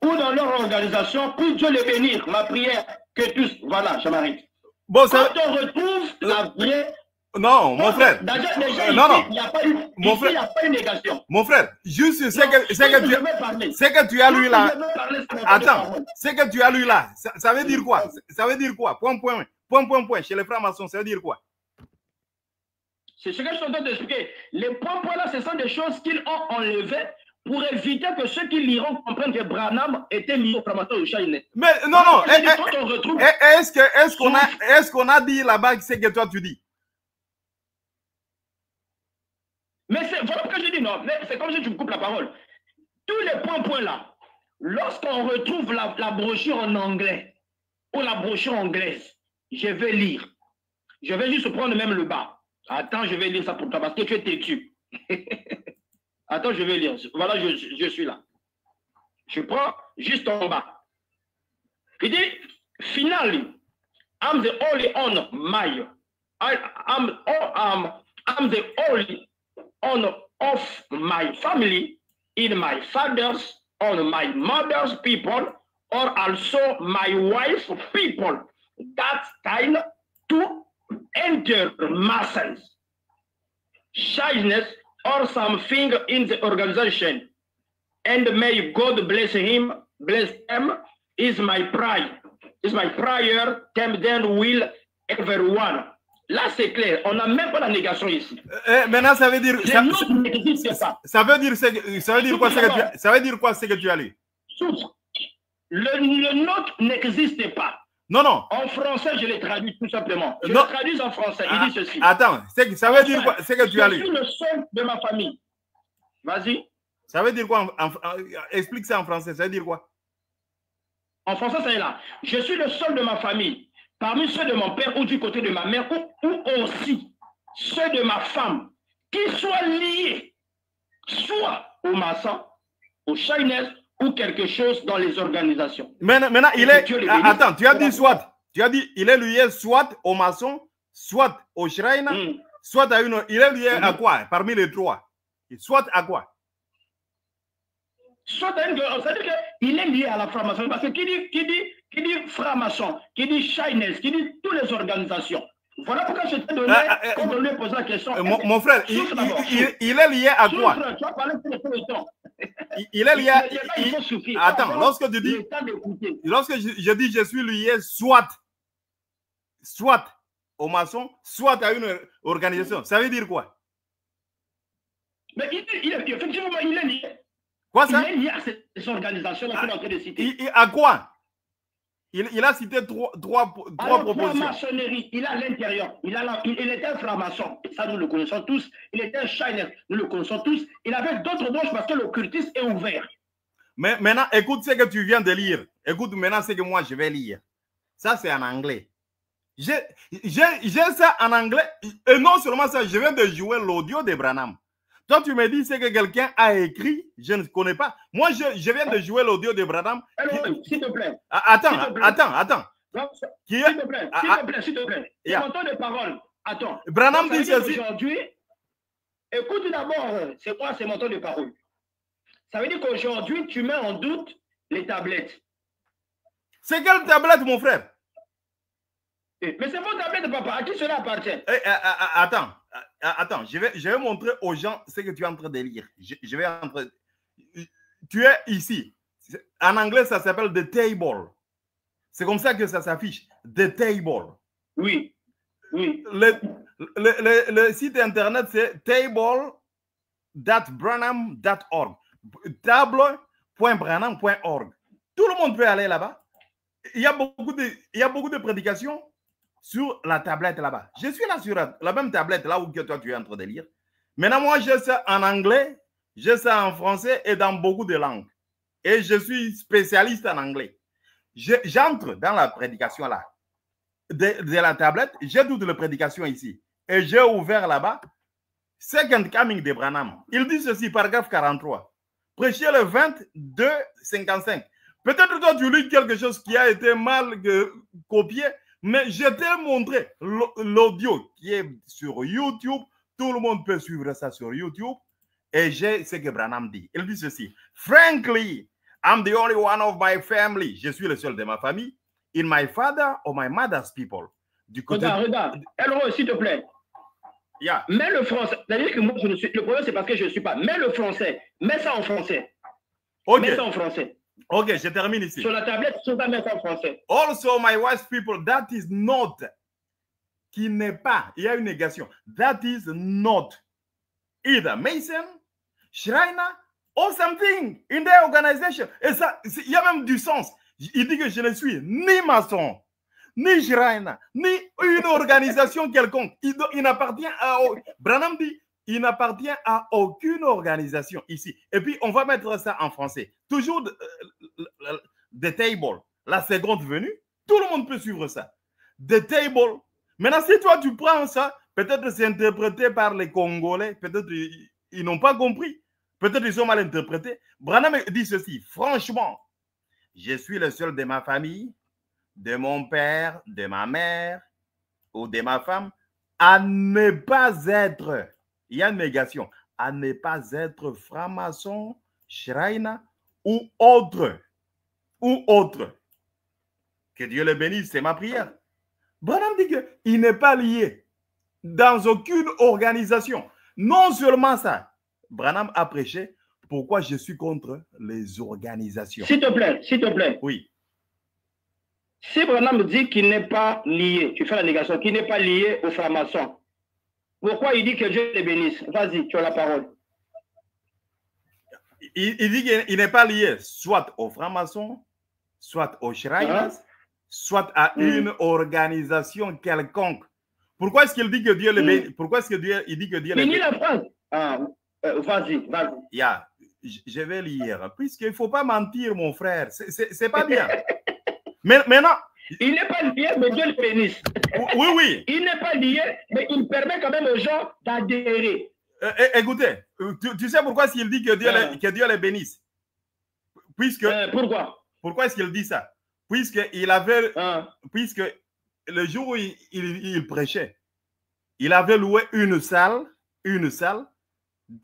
Speaker 2: Ou dans leur organisation, pour Dieu les bénir, ma prière, que tous. Voilà, je m'arrête.
Speaker 1: Bon,
Speaker 2: quand on retrouve la vraie.
Speaker 1: Non, mon frère.
Speaker 2: Déjà,
Speaker 1: non.
Speaker 2: Il n'y a pas une négation.
Speaker 1: Mon frère, juste ce que tu as lu là. Attends, ce que tu as lu là, ça veut dire quoi? Ça veut dire quoi? Point. Chez les francs-maçons, ça veut dire quoi?
Speaker 2: C'est ce que je suis en train d'expliquer. Les points là, ce sont des choses qu'ils ont enlevées pour éviter que ceux qui liront comprennent que Branham était lié au franc-maçon au Chainet.
Speaker 1: Mais non. Est-ce qu'on a dit là-bas ce que toi tu dis?
Speaker 2: Mais c'est voilà ce que je dis, non. C'est comme si tu me coupes la parole. Tous les points là, lorsqu'on retrouve la brochure en anglais ou la brochure anglaise, je vais lire. Je vais juste prendre même le bas. Attends, je vais lire ça pour toi parce que tu es têtu. Attends, je vais lire. Voilà, je suis là. Je prends juste en bas. Il dit, finally, I'm the only on my. I'm the only on of my family in my father's, on my mother's people, or also my wife's people. That kind to enter masses, shyness, or something in the organization. And may God bless him, bless them, is my prayer. Is my prayer, then will everyone. Là, c'est clair. On n'a même pas la négation ici.
Speaker 1: Maintenant, ça veut dire.
Speaker 2: Ça
Speaker 1: veut dire quoi ce que tu as lu?
Speaker 2: Le nôtre n'existe pas.
Speaker 1: Non.
Speaker 2: En français, je l'ai traduit tout simplement. Je le traduis en français. Il dit ceci.
Speaker 1: Attends, ça veut dire quoi ce que tu as lu?
Speaker 2: Je suis le seul de ma famille. Vas-y.
Speaker 1: Ça veut dire quoi? Explique ça en français. Ça veut dire quoi?
Speaker 2: En français, ça est là. Je suis le seul de ma famille. Parmi ceux de mon père ou du côté de ma mère, ou aussi ceux de ma femme, qui soient liés, soit au maçon, au Chinese, ou quelque chose dans les organisations.
Speaker 1: Maintenant, il est... Attends, tu as dit soit. Tu as dit, il est lié soit au maçon, soit au shrine, soit à une... Il est lié à quoi parmi les trois? Soit à quoi?
Speaker 2: Soit à une... C'est-à-dire qu'il est lié à la franc-maçonnerie. Parce que qui dit franc-maçon, qui dit Chinese, qui dit toutes les organisations. Voilà pourquoi je t'ai donné, quand on lui pose la question.
Speaker 1: Mon frère, il est lié à quoi?
Speaker 2: Tu as parlé tout le temps.
Speaker 1: Il est lié à... Attends, lorsque tu dis... Lorsque je dis je suis lié soit au maçon, soit à une organisation, ça veut dire quoi?
Speaker 2: Mais effectivement, il est lié.
Speaker 1: Quoi ça?
Speaker 2: Il est lié à ces organisations-là qu'il est en train de citer.
Speaker 1: À quoi? Il a cité trois propositions.
Speaker 2: La maçonnerie, il a l'intérieur. Il était un franc-maçon. Ça, nous le connaissons tous. Il était un Chinese. Nous le connaissons tous. Il avait d'autres branches parce que l'occultisme est ouvert.
Speaker 1: Mais maintenant, écoute ce que tu viens de lire. Écoute maintenant ce que moi je vais lire. Ça, c'est en anglais. J'ai ça en anglais. Et non seulement ça, je viens de jouer l'audio de Branham. Toi, tu me dis ce que quelqu'un a écrit, je ne connais pas. Moi, je viens de jouer l'audio de Branham.
Speaker 2: S'il te plaît.
Speaker 1: Attends.
Speaker 2: S'il te plaît. C'est mon temps de parole. Attends.
Speaker 1: Branham dit ceci.
Speaker 2: Aujourd'hui, écoute d'abord, c'est quoi, c'est mon temps de parole. Ça veut dire qu'aujourd'hui, tu mets en doute les tablettes.
Speaker 1: C'est quelle tablette, mon frère?
Speaker 2: Mais c'est votre tablette, papa. À qui cela appartient?
Speaker 1: Attends, je vais montrer aux gens ce que tu es en train de lire. Je vais entrer. Tu es ici. En anglais, ça s'appelle The Table. C'est comme ça que ça s'affiche. The Table.
Speaker 2: Oui.
Speaker 1: Le site internet, c'est table.branham.org. Table.branham.org. Tout le monde peut aller là-bas. Il y a beaucoup de prédications sur la tablette là-bas. Je suis là sur la même tablette là où toi tu es en train de lire. Maintenant, moi, j'ai ça en anglais, j'ai ça en français et dans beaucoup de langues. Et je suis spécialiste en anglais. J'entre dans la prédication là. de la tablette, j'ai toutes les prédications ici. Et j'ai ouvert là-bas, Second Coming de Branham. Il dit ceci, paragraphe 43. Prêchez le 22-55. Peut-être toi, tu lis quelque chose qui a été mal copié, mais je t'ai montré l'audio qui est sur YouTube. Tout le monde peut suivre ça sur YouTube. Et j'ai ce que Branham dit. Il dit ceci. Frankly, I'm the only one of my family. Je suis le seul de ma famille. In my father or my mother's people. Du côté
Speaker 2: regarde. Alors, s'il te plaît.
Speaker 1: Yeah.
Speaker 2: Mets le français. C'est-à-dire que moi, je ne suis... Le problème, c'est parce que je ne suis pas. Mets le français. Mets ça en français.
Speaker 1: Okay.
Speaker 2: Mets ça en français.
Speaker 1: Ok, je termine ici.
Speaker 2: Sur la tablette, tu vas mettre ça en français.
Speaker 1: Also, my wife's people, that is not. Qui n'est pas. Il y a une négation. That is not either Mason, Shriner, or something in their organization. Et ça, il y a même du sens. Il dit que je ne suis ni maçon, ni Shriner, ni une organisation quelconque. Il n'appartient à... Branham dit, il n'appartient à aucune organisation ici. Et puis, on va mettre ça en français. Toujours the table, la seconde venue, tout le monde peut suivre ça. The table. Maintenant, si toi, tu prends ça, peut-être c'est interprété par les Congolais, peut-être ils n'ont pas compris, peut-être ils sont mal interprétés. Branham dit ceci, franchement, je suis le seul de ma famille, de mon père, de ma mère ou de ma femme, à ne pas être, il y a une négation, à ne pas être franc-maçon, Shriner ou autre. Que Dieu le bénisse, c'est ma prière. Branham dit qu'il n'est pas lié dans aucune organisation. Non seulement ça, Branham a prêché pourquoi je suis contre les organisations.
Speaker 2: S'il te plaît, s'il te plaît.
Speaker 1: Oui.
Speaker 2: Si Branham dit qu'il n'est pas lié, tu fais la négation, qu'il n'est pas lié aux francs-maçons, pourquoi il dit que Dieu les bénisse? Vas-y, tu as la parole.
Speaker 1: Il dit qu'il n'est pas lié soit aux francs-maçons, soit aux Shriners, soit à une organisation quelconque. Pourquoi est-ce qu'il dit que Dieu les bénit? Pourquoi est-ce qu'il dit que Dieu les bénit?
Speaker 2: Finis la phrase. Vas-y, vas-y.
Speaker 1: Yeah, je vais lire. Puisqu'il ne faut pas mentir, mon frère. C'est pas bien. Mais maintenant...
Speaker 2: Il n'est pas lié, mais Dieu le bénisse.
Speaker 1: Oui, oui.
Speaker 2: Il n'est pas lié, mais il permet quand même aux gens d'adhérer.
Speaker 1: Écoutez, tu sais pourquoi il dit que Dieu les bénisse? Puisque...
Speaker 2: Pourquoi?
Speaker 1: Pourquoi est-ce qu'il dit ça? Puisque le jour où il prêchait, il avait loué une salle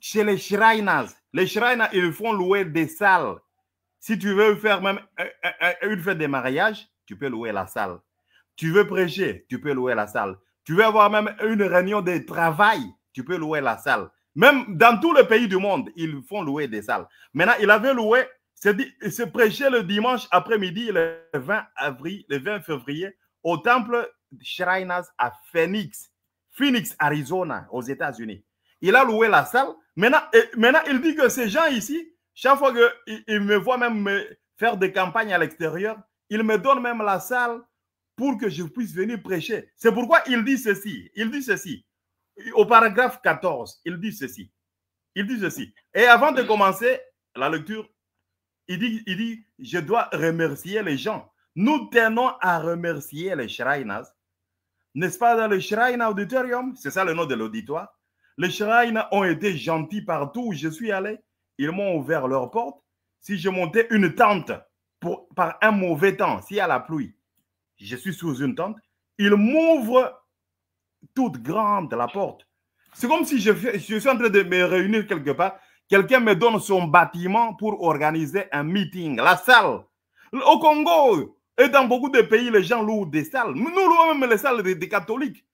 Speaker 1: chez les Shriners. Les Shriners, ils font louer des salles. Si tu veux faire même une fête de mariage, tu peux louer la salle. Tu veux prêcher, tu peux louer la salle. Tu veux avoir même une réunion de travail, tu peux louer la salle. Même dans tous les pays du monde, ils font louer des salles. Maintenant, il avait loué, c'est prêché le dimanche après-midi, le 20 février, au temple Shriners à Phoenix, Arizona, aux États-Unis. Il a loué la salle. Maintenant, il dit que ces gens ici, chaque fois qu'ils me voient même me faire des campagnes à l'extérieur, ils me donnent même la salle pour que je puisse venir prêcher. C'est pourquoi il dit ceci. Il dit ceci. Au paragraphe 14, il dit ceci. Il dit ceci. Et avant de commencer la lecture, il dit, je dois remercier les gens. Nous tenons à remercier les Shriners. N'est-ce pas, dans le Shrine Auditorium? C'est ça le nom de l'auditoire. Les Shriners ont été gentils partout où je suis allé. Ils m'ont ouvert leurs portes. Si je montais une tente par un mauvais temps, s'il y a la pluie, je suis sous une tente, ils m'ouvrent toute grande la porte. C'est comme si je suis en train de me réunir quelque part. Quelqu'un me donne son bâtiment pour organiser un meeting. La salle. Au Congo et dans beaucoup de pays, les gens louent des salles. Nous louons même les salles des catholiques.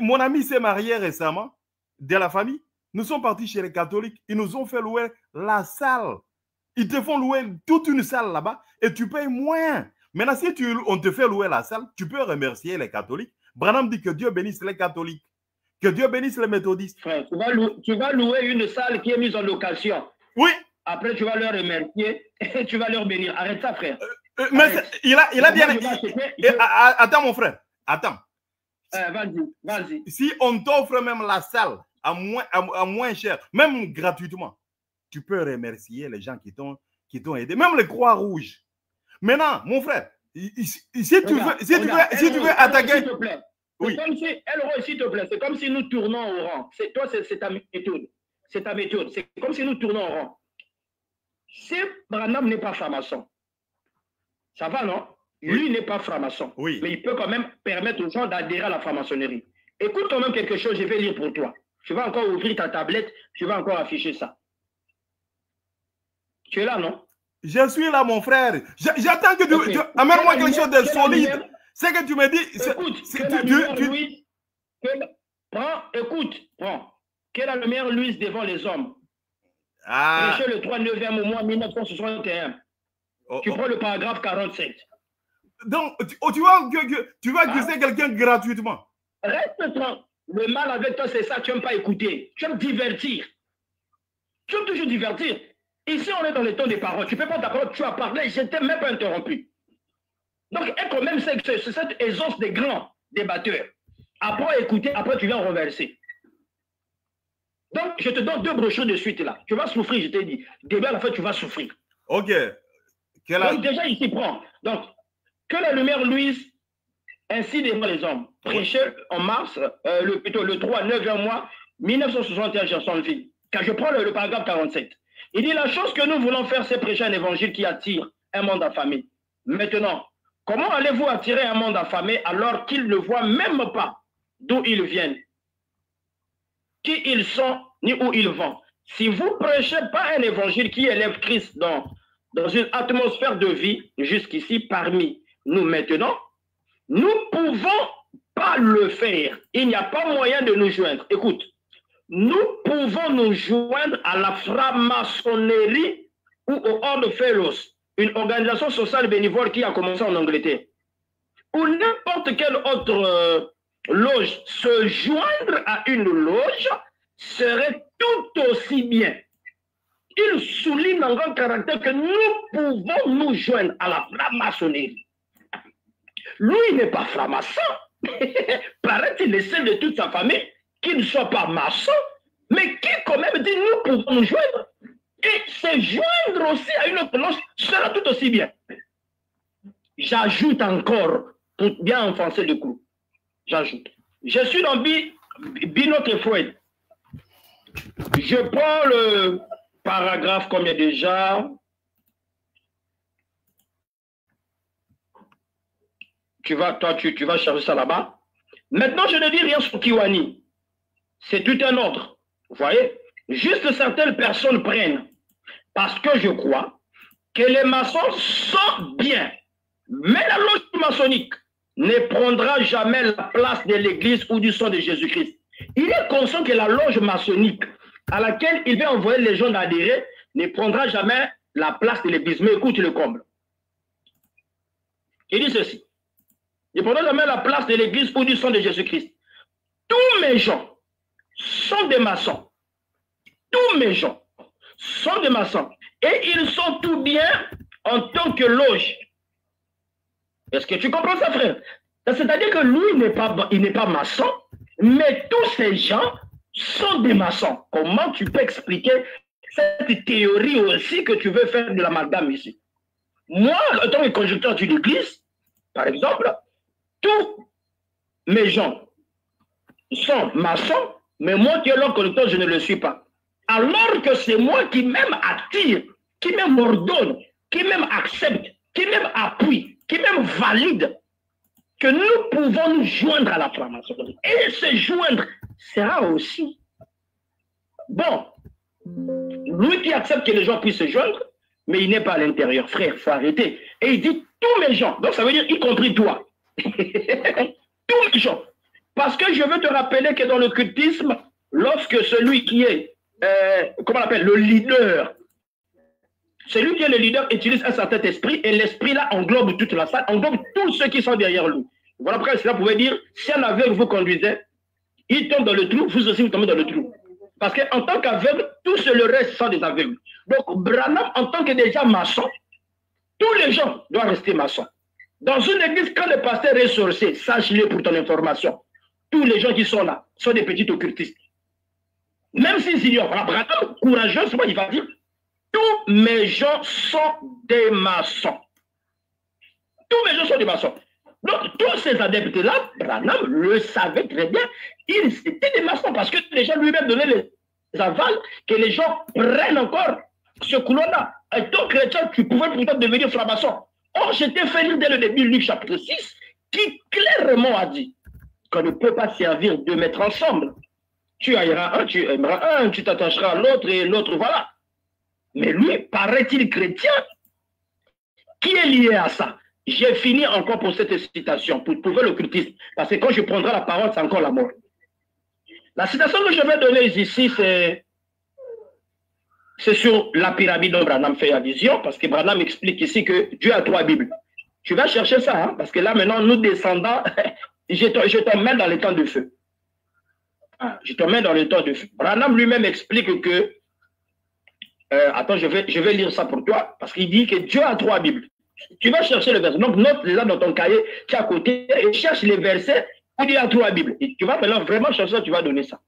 Speaker 1: Mon ami s'est marié récemment de la famille. Nous sommes partis chez les catholiques. Ils nous ont fait louer la salle. Ils te font louer toute une salle là-bas et tu payes moins. Maintenant, si on te fait louer la salle, tu peux remercier les catholiques. Branham dit que Dieu bénisse les catholiques. Que Dieu bénisse les méthodistes.
Speaker 2: Frère, tu vas louer une salle qui est mise en location.
Speaker 1: Oui.
Speaker 2: Après, tu vas leur remercier et tu vas leur bénir. Arrête ça, frère.
Speaker 1: Mais il a bien... Attends, mon frère. Attends.
Speaker 2: Vas-y.
Speaker 1: Si on t'offre même la salle à moins cher, même gratuitement, tu peux remercier les gens qui t'ont aidé. Même les Croix-Rouges. Maintenant, mon frère, Si tu veux attaquer...
Speaker 2: Oui. Comme si, Elroy, s'il te plaît, c'est comme si nous tournons au rang. Toi, c'est ta méthode. C'est ta méthode. C'est comme si nous tournons au rang. Si Branham n'est pas franc-maçon, ça va, non? Lui n'est pas franc-maçon.
Speaker 1: Oui.
Speaker 2: Mais il peut quand même permettre aux gens d'adhérer à la franc-maçonnerie. Écoute quand même quelque chose, je vais lire pour toi. Tu vas encore ouvrir ta tablette, tu vas encore afficher ça. Tu es là, non?
Speaker 1: Je suis là, mon frère. J'attends que tu amènes-moi quelque chose de solide. C'est que tu me dis...
Speaker 2: Prends. Que la lumière luise devant les hommes.
Speaker 1: Ah.
Speaker 2: Prêché le 3/9 au mois 1961. Tu prends le paragraphe 47.
Speaker 1: Donc, tu vas accuser quelqu'un gratuitement.
Speaker 2: Reste tranquille. Le mal avec toi, c'est ça, tu n'aimes pas écouter. Tu aimes divertir. Tu aimes toujours divertir. Ici, on est dans le temps des paroles. Tu ne peux pas ta parole, tu as parlé, je ne t'ai même pas interrompu. Donc, être même, c'est cette aisance des grands débatteurs. Après écouter, après tu viens renverser. Donc, je te donne 2 brochures de suite là. Tu vas souffrir, je t'ai dit. Demain, à la fin, tu vas souffrir.
Speaker 1: Ok.
Speaker 2: Donc, déjà, ici, prends. Donc, que la lumière luise ainsi devant les hommes. Prêché en mars, plutôt le 3/9 mois 1961, Jacksonville. Quand je prends le paragraphe 47. Il dit, la chose que nous voulons faire, c'est prêcher un évangile qui attire un monde affamé. Maintenant, comment allez-vous attirer un monde affamé alors qu'ils ne voient même pas d'où ils viennent, qui ils sont, ni où ils vont? Si vous ne prêchez pas un évangile qui élève Christ dans une atmosphère de vie, jusqu'ici, parmi nous maintenant, nous ne pouvons pas le faire. Il n'y a pas moyen de nous joindre. Écoute, nous pouvons nous joindre à la franc-maçonnerie ou au Odd Fellows, une organisation sociale bénévole qui a commencé en Angleterre, ou n'importe quelle autre loge. Se joindre à une loge serait tout aussi bien. Il souligne en grand caractère que nous pouvons nous joindre à la franc-maçonnerie. Lui, il n'est pas franc-maçon. Paraît-il le seul de toute sa famille qui ne soit pas maçon, mais qui quand même dit nous pouvons nous joindre. Et se joindre aussi à une autre loge sera tout aussi bien. J'ajoute encore, pour bien enfoncer le clou, j'ajoute. Je suis dans Binote Freud. Je prends le paragraphe combien déjà? Tu vas chercher ça là-bas. Maintenant, je ne dis rien sur Kiwani. C'est tout un ordre. Vous voyez? Juste certaines personnes prennent. Parce que je crois que les maçons sont bien. Mais la loge maçonnique ne prendra jamais la place de l'Église ou du sang de Jésus-Christ. Il est conscient que la loge maçonnique à laquelle il va envoyer les gens d'adhérer ne prendra jamais la place de l'Église. Mais écoute le comble. Il dit ceci. Il ne prendra jamais la place de l'Église ou du sang de Jésus-Christ. Tous mes gens sont des maçons. Tous mes gens sont des maçons. Et ils sont tout bien en tant que loge. Est-ce que tu comprends ça, frère? C'est-à-dire que lui, il n'est pas maçon, mais tous ces gens sont des maçons. Comment tu peux expliquer cette théorie aussi que tu veux faire de l'amalgame ici? Moi, en tant que conducteur d'une église, par exemple, tous mes gens sont maçons, mais moi qui est leur conducteur, je ne le suis pas. Alors que c'est moi qui même attire, qui même ordonne, qui même accepte, qui même appuie, qui même valide que nous pouvons nous joindre à la franc-maçonnerie. Et se joindre sera aussi bon. Lui qui accepte que les gens puissent se joindre, mais il n'est pas à l'intérieur. Frère, il faut arrêter. Et il dit tous mes gens. Donc ça veut dire y compris toi. Tous mes gens. Parce que je veux te rappeler que dans le cultisme, lorsque celui qui est, comment on appelle, le leader, celui qui est le leader utilise un certain esprit et l'esprit là englobe toute la salle, englobe tous ceux qui sont derrière lui. Voilà pourquoi cela pouvait dire, si un aveugle vous conduisait, il tombe dans le trou, vous aussi vous tombez dans le trou. Parce qu'en tant qu'aveugle, tous le reste sont des aveugles. Donc Branham, en tant que déjà maçon, tous les gens doivent rester maçons. Dans une église, quand le pasteur est sorcier, sache-le pour ton information, tous les gens qui sont là sont des petits occultistes. Même s'ils ignorent, voilà, Branham, courageusement, il va dire, tous mes gens sont des maçons. Tous mes gens sont des maçons. Donc, tous ces adeptes-là, Branham le savait très bien, ils étaient des maçons parce que les gens lui-même donnaient les avals que les gens prennent encore ce coulon-là. Et toi, chrétien, tu pouvais pourtant devenir franc-maçon. Or, j'étais fait lire dès le début, Luc chapitre 6, qui clairement a dit qu'on ne peut pas servir deux maîtres ensemble. Tu haïras un, tu aimeras un, tu t'attacheras à l'autre et l'autre, voilà. Mais lui, paraît-il chrétien, qui est lié à ça? J'ai fini encore pour cette citation, pour prouver l'occultisme. Parce que quand je prendrai la parole, c'est encore la mort. La citation que je vais donner ici, c'est sur la pyramide dont Branham fait la vision, parce que Branham explique ici que Dieu a trois Bibles. Tu vas chercher ça, hein, parce que là, maintenant, nous descendants, je t'emmène dans les temps de feu. Je t'emmène dans les temps de feu. Branham lui-même explique que... attends, je vais lire ça pour toi, parce qu'il dit que Dieu a trois Bibles. Tu vas chercher le verset. Donc, note les dans ton cahier qui est à côté et cherche les versets où il y a trois Bibles. Et tu vas maintenant vraiment chercher ça, tu vas donner ça.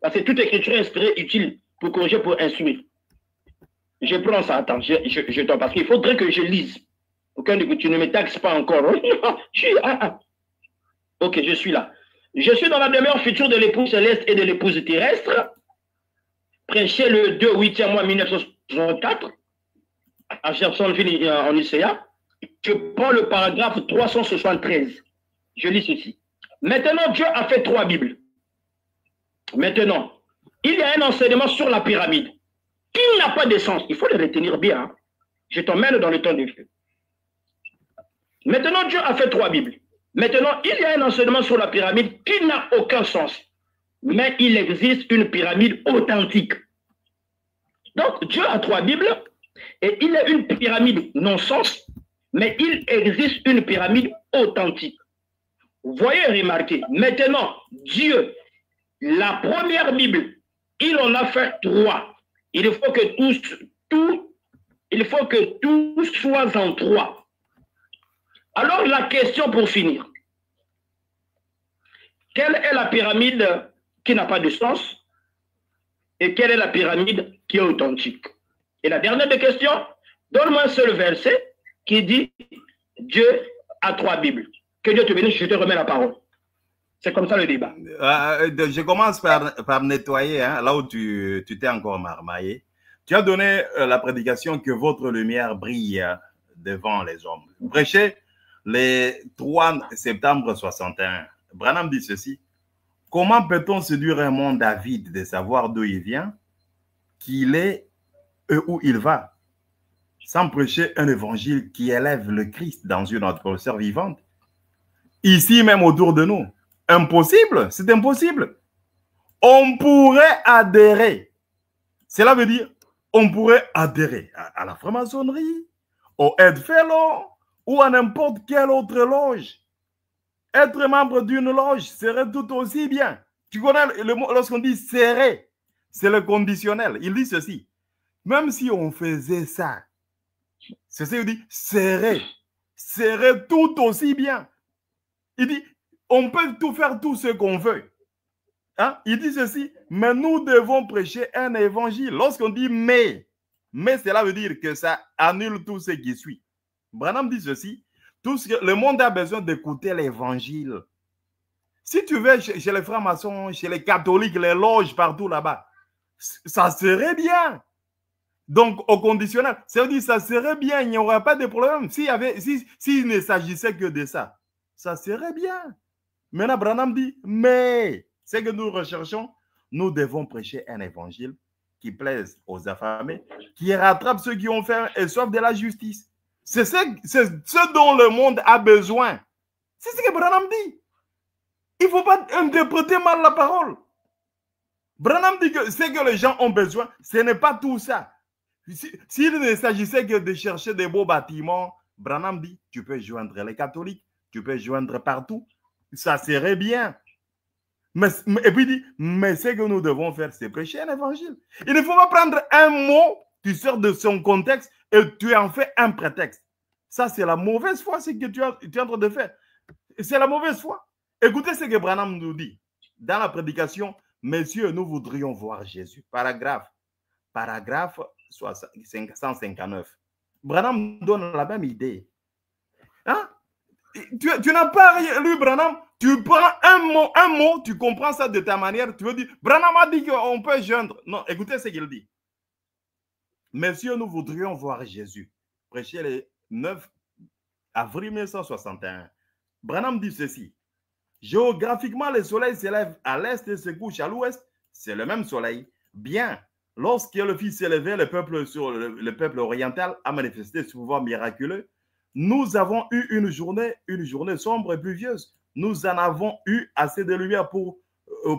Speaker 2: Parce que toute écriture est inspirée, utile pour corriger, pour instruire. Je prends ça, attends, je t'en parce qu'il faudrait que je lise. Aucun que tu ne me taxes pas encore. Ok, je suis là. Je suis dans la demeure future de l'épouse céleste et de l'épouse terrestre. Prêché le 2/8 mois 1964 à Jeffersonville en Icéa. Je prends le paragraphe 373. Je lis ceci. Maintenant, Dieu a fait trois Bibles. Maintenant, il y a un enseignement sur la pyramide qui n'a pas de sens. Il faut le retenir bien. Hein. Je t'emmène dans le temps du feu. Maintenant, Dieu a fait trois Bibles. Maintenant, il y a un enseignement sur la pyramide qui n'a aucun sens. Mais il existe une pyramide authentique. Donc, Dieu a trois Bibles et il y a une pyramide non-sens, mais il existe une pyramide authentique. Voyez, remarquez, maintenant, Dieu, la première Bible, il en a fait trois. Il faut que tout soit en trois. Alors, la question pour finir. Quelle est la pyramide qui n'a pas de sens et quelle est la pyramide qui est authentique? Et la dernière des questions, donne-moi un seul verset qui dit Dieu a trois Bibles. Que Dieu te bénisse, je te remets la parole. C'est comme ça le débat.
Speaker 1: Je commence par nettoyer, hein, là où tu t'es encore marmaillé. Tu as donné la prédication que votre lumière brille devant les hommes. Prêchez les 3 septembre 61. Branham dit ceci. Comment peut-on séduire un monde avide de savoir d'où il vient, qui il est et où il va, sans prêcher un évangile qui élève le Christ dans une atmosphère vivante? Ici même autour de nous. Impossible, c'est impossible. On pourrait adhérer. Cela veut dire, on pourrait adhérer à la franc-maçonnerie, au Head-Fellow ou à n'importe quelle autre loge. Être membre d'une loge serait tout aussi bien. Tu connais le mot, lorsqu'on dit serrer, c'est le conditionnel. Il dit ceci. Même si on faisait ça, c'est ça qu'il dit, serrer tout aussi bien. Il dit, on peut tout faire tout ce qu'on veut. Hein? Il dit ceci, mais nous devons prêcher un évangile. Lorsqu'on dit mais cela veut dire que ça annule tout ce qui suit. Branham dit ceci, le monde a besoin d'écouter l'évangile. Si tu veux chez les francs-maçons, chez les catholiques, les loges partout là-bas, ça serait bien. Donc, au conditionnel, ça veut dire ça serait bien, il n'y aurait pas de problème. S'il ne s'agissait que de ça, ça serait bien. Maintenant, Branham dit, mais c'est que nous recherchons, nous devons prêcher un évangile qui plaise aux affamés, qui rattrape ceux qui ont faim et soif de la justice. C'est ce dont le monde a besoin. C'est ce que Branham dit. Il ne faut pas interpréter mal la parole. Branham dit que ce que les gens ont besoin, ce n'est pas tout ça. S'il ne s'agissait que de chercher des beaux bâtiments, Branham dit, tu peux joindre les catholiques, tu peux joindre partout, ça serait bien. Et puis il dit, mais ce que nous devons faire, c'est prêcher un évangile. Il ne faut pas prendre un mot, tu sors de son contexte et tu en fais un prétexte. Ça, c'est la mauvaise foi, ce que tu es en train de faire. C'est la mauvaise foi. Écoutez ce que Branham nous dit dans la prédication. Messieurs, nous voudrions voir Jésus. Paragraphe 159. Branham donne la même idée. Hein? Tu n'as pas lu Branham. Tu prends un mot, tu comprends ça de ta manière. Tu veux dire, Branham a dit qu'on peut joindre. Non, écoutez ce qu'il dit. Messieurs, nous voudrions voir Jésus. Prêcher le 9 avril 1961. Branham dit ceci. Géographiquement, le soleil s'élève à l'est et se couche à l'ouest. C'est le même soleil. Bien, lorsque le Fils s'est levé, le peuple oriental a manifesté ce pouvoir miraculeux. Nous avons eu une journée sombre et pluvieuse. Nous en avons eu assez de lumière pour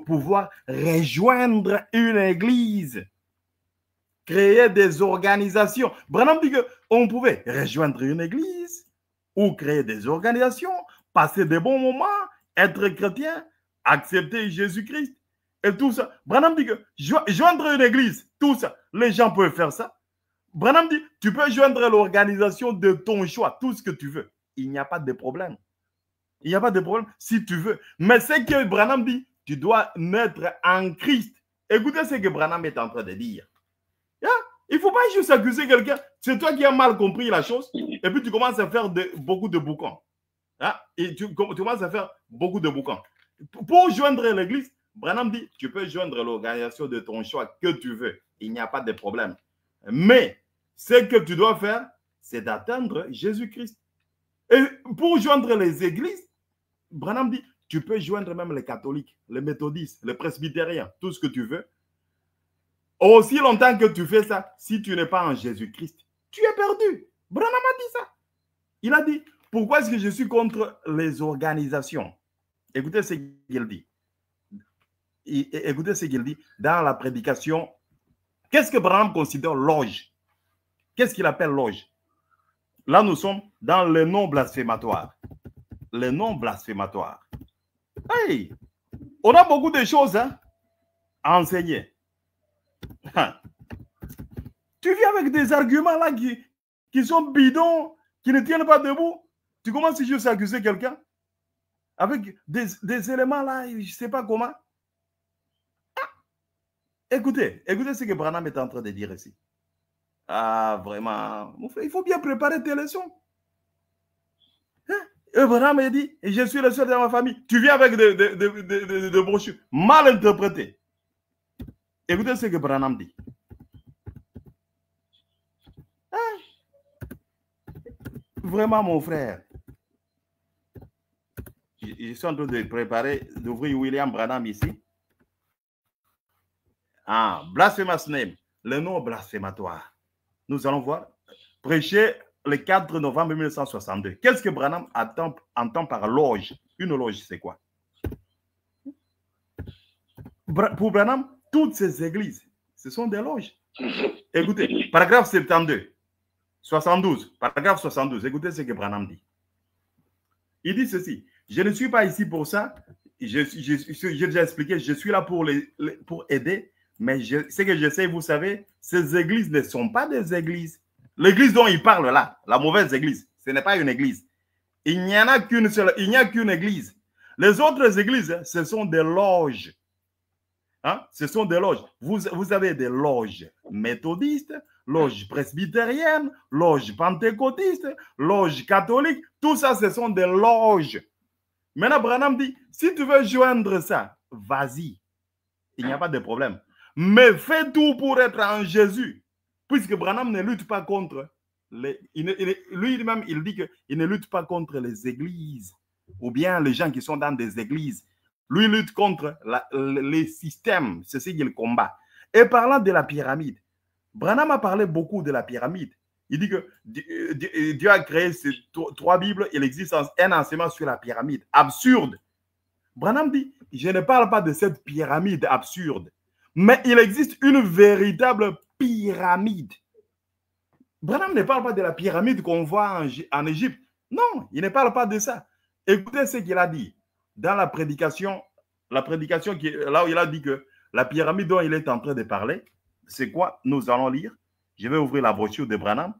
Speaker 1: pouvoir rejoindre une église, créer des organisations. Branham dit qu'on pouvait rejoindre une église ou créer des organisations, passer des bons moments, être chrétien, accepter Jésus-Christ et tout ça. Branham dit que joindre une église, tout ça, les gens peuvent faire ça. Branham dit, tu peux joindre l'organisation de ton choix, tout ce que tu veux. Il n'y a pas de problème. Il n'y a pas de problème si tu veux. Mais c'est que Branham dit, tu dois naître en Christ. Écoutez ce que Branham est en train de dire. Il ne faut pas juste accuser quelqu'un. C'est toi qui as mal compris la chose. Et puis tu commences à faire beaucoup de boucans. Et tu commences à faire beaucoup de boucans. Pour joindre l'église, Branham dit, tu peux joindre l'organisation de ton choix que tu veux. Il n'y a pas de problème. Mais ce que tu dois faire, c'est d'atteindre Jésus-Christ. Et pour joindre les églises, Branham dit, tu peux joindre même les catholiques, les méthodistes, les presbytériens, tout ce que tu veux. Aussi longtemps que tu fais ça, si tu n'es pas en Jésus-Christ, tu es perdu. Branham a dit ça. Il a dit, pourquoi est-ce que je suis contre les organisations? Écoutez ce qu'il dit. Écoutez ce qu'il dit dans la prédication. Qu'est-ce que Branham considère loge? Qu'est-ce qu'il appelle loge? Là, nous sommes dans le non blasphématoire. Le non blasphématoire. Hey, on a beaucoup de choses à enseigner. Tu viens avec des arguments là qui sont bidons, qui ne tiennent pas debout. Tu commences juste à accuser quelqu'un avec des éléments là, je ne sais pas comment. Écoutez ce que Branham est en train de dire ici. Ah, vraiment, mon frère, il faut bien préparer tes leçons. Branham a dit, je suis le seul dans ma famille. Tu viens avec des brochures mal interprétées. Écoutez ce que Branham dit. Vraiment, mon frère. Je suis en train de préparer, d'ouvrir William Branham ici. Blasphemous name, le nom blasphématoire. Nous allons voir. Prêcher le 4 novembre 1962. Qu'est-ce que Branham entend par loge? Une loge, c'est quoi? Pour Branham, toutes ces églises, ce sont des loges. Écoutez, paragraphe 72, 72, paragraphe 72, écoutez ce que Branham dit. Il dit ceci, je ne suis pas ici pour ça, j'ai déjà expliqué, je suis là pour aider, mais ce que je sais, vous savez, ces églises ne sont pas des églises. L'église dont il parle là, la mauvaise église, ce n'est pas une église. Il n'y en a qu'une seule, il n'y a qu'une église. Les autres églises, ce sont des loges. Ce sont des loges. Vous avez des loges méthodistes, loges presbytériennes, loges pentecôtistes, loges catholiques. Tout ça, ce sont des loges. Maintenant, Branham dit, si tu veux joindre ça, vas-y. Il n'y a pas de problème. Mais fais tout pour être en Jésus. Puisque Branham ne lutte pas contre lui-même, il dit qu'il ne lutte pas contre les églises ou bien les gens qui sont dans des églises. Lui lutte contre les systèmes, c'est ce qu'il combat. Et parlant de la pyramide, Branham a parlé beaucoup de la pyramide. Il dit que Dieu a créé ces 3 Bibles, il existe un enseignement sur la pyramide. Absurde. Branham dit, je ne parle pas de cette pyramide absurde, mais il existe une véritable pyramide. Branham ne parle pas de la pyramide qu'on voit en Égypte. Non, il ne parle pas de ça. Écoutez ce qu'il a dit dans la prédication là où il a dit que la pyramide dont il est en train de parler, c'est quoi? Nous allons lire. Je vais ouvrir la brochure de Branham.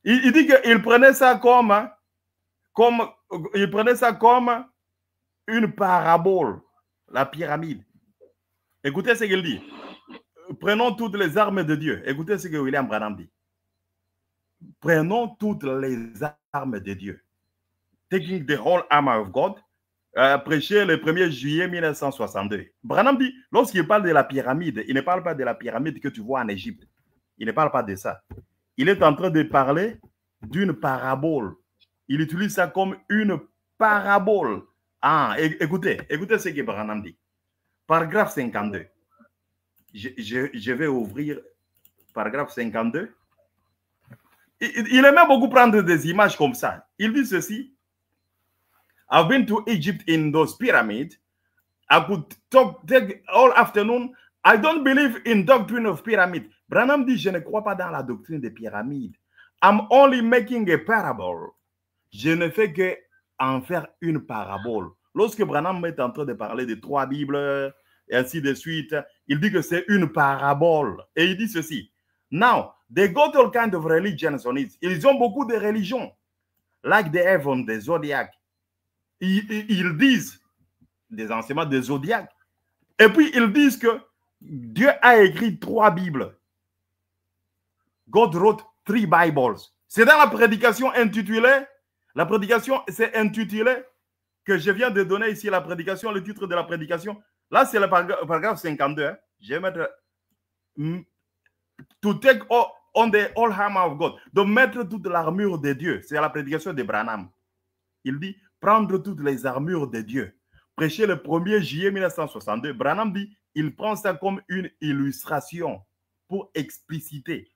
Speaker 1: Il dit qu'il prenait ça comme une parabole, la pyramide. Écoutez ce qu'il dit. Prenons toutes les armes de Dieu. Écoutez ce que William Branham dit. Prenons toutes les armes de Dieu. Taking the Whole Armor of God, prêché le 1er juillet 1962. Branham dit, lorsqu'il parle de la pyramide, il ne parle pas de la pyramide que tu vois en Égypte. Il ne parle pas de ça. Il est en train de parler d'une parabole. Il utilise ça comme une parabole. Ah, écoutez ce que Branham dit. Paragraphe 52. Je vais ouvrir paragraphe 52. Il aimait beaucoup prendre des images comme ça. Il dit ceci. I've been to Egypt in those pyramids. I could take all afternoon. I don't believe in doctrine of pyramid. Branham dit, je ne crois pas dans la doctrine des pyramides. I'm only making a parable. Je ne fais que en faire une parabole. Lorsque Branham est en train de parler de 3 Bibles, et ainsi de suite, il dit que c'est une parabole. Et il dit ceci. Now, they got all kinds of religions on it. Ils ont beaucoup de religions. Like the heaven, the zodiac. Ils disent des enseignements de zodiac. Et puis, ils disent que Dieu a écrit 3 Bibles. God wrote 3 Bibles. C'est dans la prédication intitulée, c'est intitulé que je viens de donner ici la prédication, le titre de la prédication. Là, c'est le paragraphe 52. Hein. Je vais mettre to take on the whole armor of God. De mettre toute l'armure de Dieu. C'est la prédication de Branham. Il dit prendre toutes les armures de Dieu. Prêché le 1er juillet 1962. Branham dit il prend ça comme une illustration pour expliciter.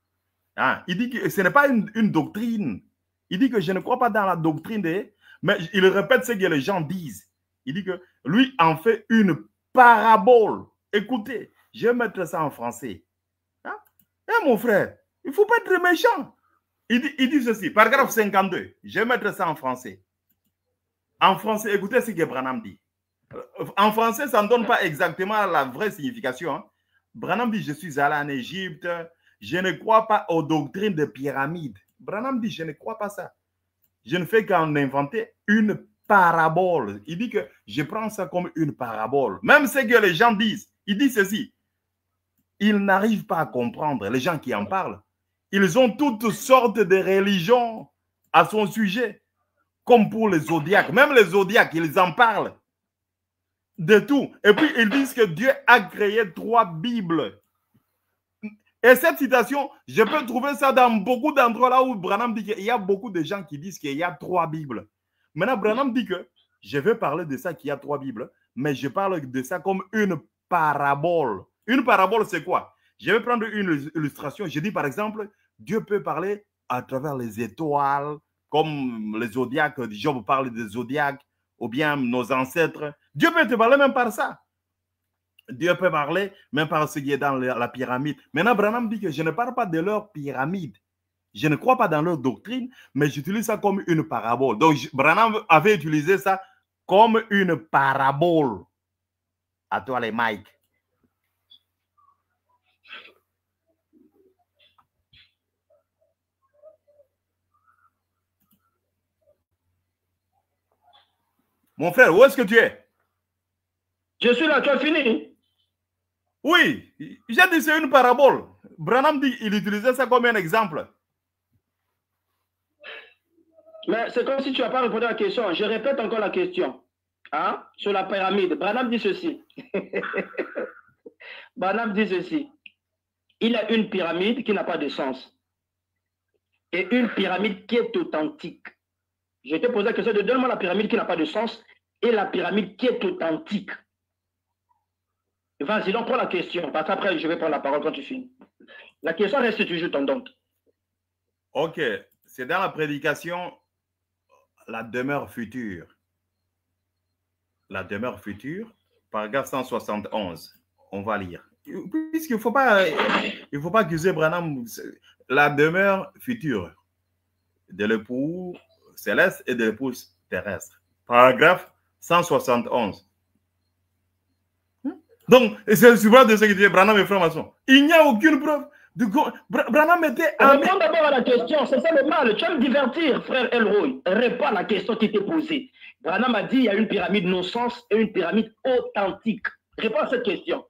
Speaker 1: Hein? Il dit que ce n'est pas une doctrine. Il dit que je ne crois pas dans la doctrine, mais il répète ce que les gens disent. Il dit que lui en fait une parabole. Écoutez, je vais mettre ça en français. Hein? Eh, mon frère, il ne faut pas être méchant. Il dit ceci, paragraphe 52. Je vais mettre ça en français. En français, écoutez ce que Branham dit. En français, ça ne donne pas exactement la vraie signification. Hein? Branham dit, je suis allé en Égypte, je ne crois pas aux doctrines de pyramides. Branham dit, je ne crois pas ça. Je ne fais qu'en inventer une parabole. Il dit que je prends ça comme une parabole. Même ce que les gens disent, il dit ceci. Ils n'arrivent pas à comprendre, les gens qui en parlent. Ils ont toutes sortes de religions à son sujet, comme pour les zodiacs. Même les zodiacs, ils en parlent de tout. Et puis, ils disent que Dieu a créé 3 Bibles. Et cette citation, je peux trouver ça dans beaucoup d'endroits là où Branham dit qu'il y a beaucoup de gens qui disent qu'il y a 3 Bibles. Maintenant, Branham dit que je vais parler de ça qu'il y a 3 Bibles, mais je parle de ça comme une parabole. Une parabole, c'est quoi? Je vais prendre une illustration. Je dis par exemple, Dieu peut parler à travers les étoiles, comme les zodiacs, Job parle des zodiacs, ou bien nos ancêtres. Dieu peut te parler même par ça. Dieu peut parler même par ce qui est dans la pyramide. Maintenant, Branham dit que je ne parle pas de leur pyramide. Je ne crois pas dans leur doctrine, mais j'utilise ça comme une parabole. Donc, Branham avait utilisé ça comme une parabole. À toi les mics. Mon frère, où est-ce que tu es?
Speaker 2: Je suis là, tu as fini?
Speaker 1: Oui, j'ai dit c'est une parabole. Branham dit il utilisait ça comme un exemple.
Speaker 2: Mais c'est comme si tu n'as pas répondu à la question. Je répète encore la question. Hein? Sur la pyramide. Branham dit ceci. Branham dit ceci. Il y a une pyramide qui n'a pas de sens. Et une pyramide qui est authentique. Je te pose la question de donne-moi la pyramide qui n'a pas de sens et la pyramide qui est authentique. Vas-y, donc prends la question. Parce qu'après, je vais prendre la parole quand tu finis. La question reste toujours tendante.
Speaker 1: Ok, c'est dans la prédication la demeure future. La demeure future, paragraphe 171. On va lire. Puisqu'il ne faut pas accuser Branham. La demeure future de l'époux céleste et de l'épouse terrestre. Paragraphe 171. Donc, c'est souvent de ce que dit Branham et franc-maçon. Il n'y a aucune preuve. Branham était...
Speaker 2: Réponds d'abord à la question, c'est ça le mal. Tu vas me divertir, frère Elroy. Réponds à la question qui t'est posée. Branham a dit il y a une pyramide non-sens et une pyramide authentique. Réponds à cette question.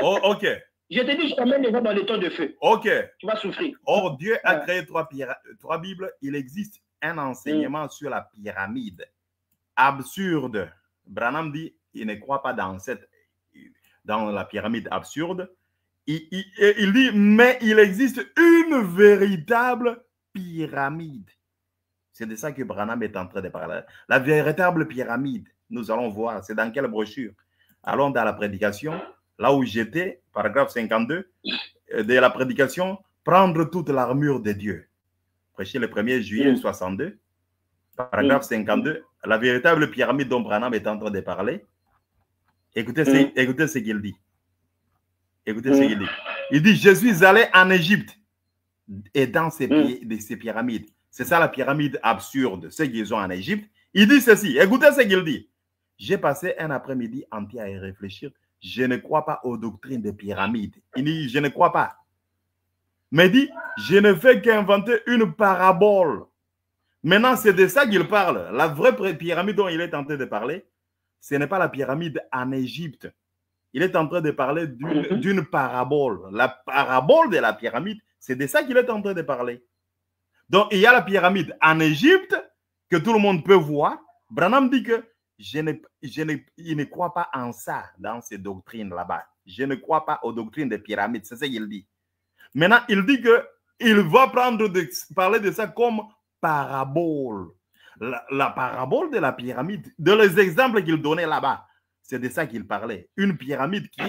Speaker 1: Oh, ok.
Speaker 2: Je te dis, je t'emmène les gens dans les temps de feu.
Speaker 1: Ok.
Speaker 2: Tu vas souffrir.
Speaker 1: Or, Dieu a créé 3 Bibles. Il existe un enseignement sur la pyramide. absurde. Branham dit, il ne croit pas dans la pyramide absurde. Il dit, mais il existe une véritable pyramide. C'est de ça que Branham est en train de parler. La véritable pyramide, nous allons voir, c'est dans quelle brochure? Allons dans la prédication, là où j'étais, paragraphe 52, de la prédication, prendre toute l'armure de Dieu. Prêché le 1er juillet 62, paragraphe 52, la véritable pyramide dont Branham est en train de parler. Écoutez ce qu'il dit. Écoutez ce qu'il dit. Il dit, je suis allé en Égypte et dans ces pyramides. C'est ça la pyramide absurde, ce qu'ils ont en Égypte. Il dit ceci, écoutez ce qu'il dit. J'ai passé un après-midi entier à y réfléchir. Je ne crois pas aux doctrines des pyramides. Il dit, je ne crois pas. Mais il dit, je ne fais qu'inventer une parabole. Maintenant, c'est de ça qu'il parle. La vraie pyramide dont il est en train de parler, ce n'est pas la pyramide en Égypte. Il est en train de parler d'une parabole. La parabole de la pyramide, c'est de ça qu'il est en train de parler. Donc, il y a la pyramide en Égypte que tout le monde peut voir. Branham dit que il ne croit pas en ça, dans ces doctrines là-bas. Je ne crois pas aux doctrines des pyramides. C'est ce qu'il dit. Maintenant, il dit qu'il va parler de ça comme parabole. La parabole de la pyramide, de les exemples qu'il donnait là-bas, c'est de ça qu'il parlait. Une pyramide qui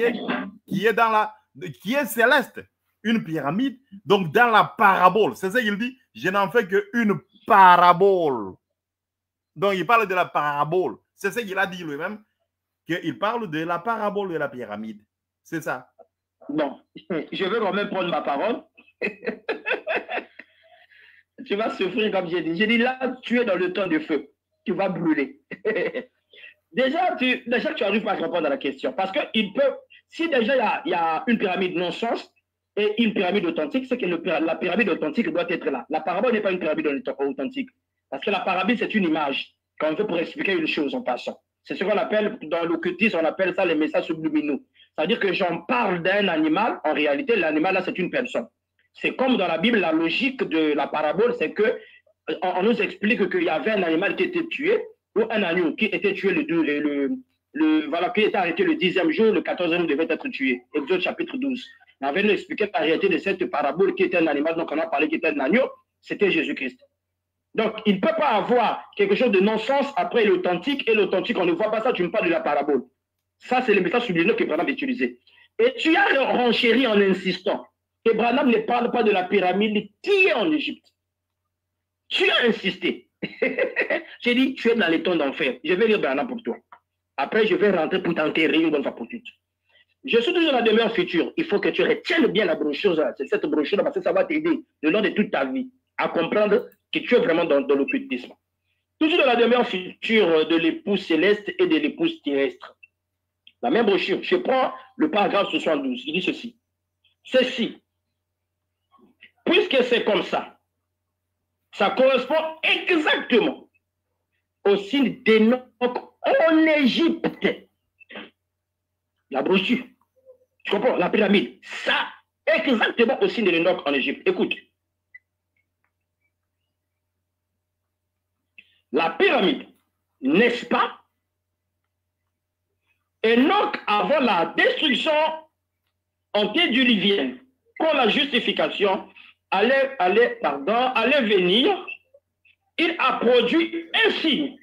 Speaker 1: est céleste. Une pyramide, donc dans la parabole. C'est ça qu'il dit, je n'en fais qu'une parabole. Donc il parle de la parabole. C'est ça qu'il a dit lui-même, qu'il parle de la parabole de la pyramide. C'est ça.
Speaker 2: Bon, je veux quand même prendre ma parole. Tu vas souffrir comme j'ai dit. J'ai dit là, tu es dans le temps de feu. Tu vas brûler. Déjà, tu n'arrives pas à répondre à la question. Parce que si déjà il y a une pyramide non-sens et une pyramide authentique, c'est que la pyramide authentique doit être là. La parabole n'est pas une pyramide authentique. Parce que la parabole, c'est une image qu'on veut pour expliquer une chose en passant. C'est ce qu'on appelle, dans l'occultisme, on appelle ça les messages subliminaux. C'est-à-dire que j'en parle d'un animal, en réalité, l'animal là, c'est une personne. C'est comme dans la Bible, la logique de la parabole, c'est que on nous explique qu'il y avait un animal qui était tué, ou un agneau qui était tué voilà, qui était arrêté le 10e jour, le 14e jour devait être tué. Exode chapitre 12. On avait nous expliqué la réalité de cette parabole qui était un animal, donc on a parlé qui était un agneau, c'était Jésus-Christ. Donc, il ne peut pas avoir quelque chose de non-sens après l'authentique, et l'authentique, on ne voit pas ça, tu me parles de la parabole. Ça, c'est le message subliminal que Branham a utilisé. Et tu as renchéri en insistant que Branham ne parle pas de la pyramide qui est en Égypte. Tu as insisté. J'ai dit, tu es dans les tons d'enfer. Je vais lire Branham pour toi. Après, je vais rentrer pour t'enterrer une bonne fois pour toutes. Je suis toujours dans la demeure future. Il faut que tu retiennes bien la brochure, cette brochure, parce que ça va t'aider le long de toute ta vie à comprendre que tu es vraiment dans l'occultisme. Toujours dans la demeure future de l'épouse céleste et de l'épouse terrestre. La même brochure. Je prends le paragraphe 72. Il dit ceci. Ceci, puisque c'est comme ça, ça correspond exactement au signe d'Enoch en Égypte. La brochure. Tu comprends? La pyramide. Ça, exactement au signe d'Enoch en Égypte. Écoute. La pyramide, n'est-ce pas? Enoch, avant la destruction antédiluvienne, quand la justification allait venir, il a produit un signe.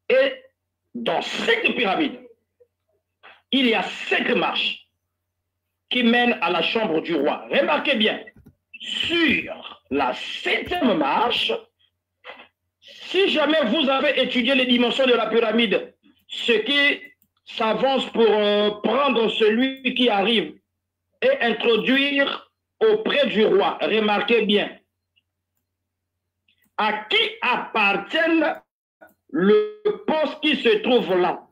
Speaker 2: Et dans cette pyramide, il y a 5 marches qui mènent à la chambre du roi. Remarquez bien, sur la 7e marche, si jamais vous avez étudié les dimensions de la pyramide, ce qui s'avance pour prendre celui qui arrive et introduire auprès du roi, remarquez bien, à qui appartient le poste qui se trouve là.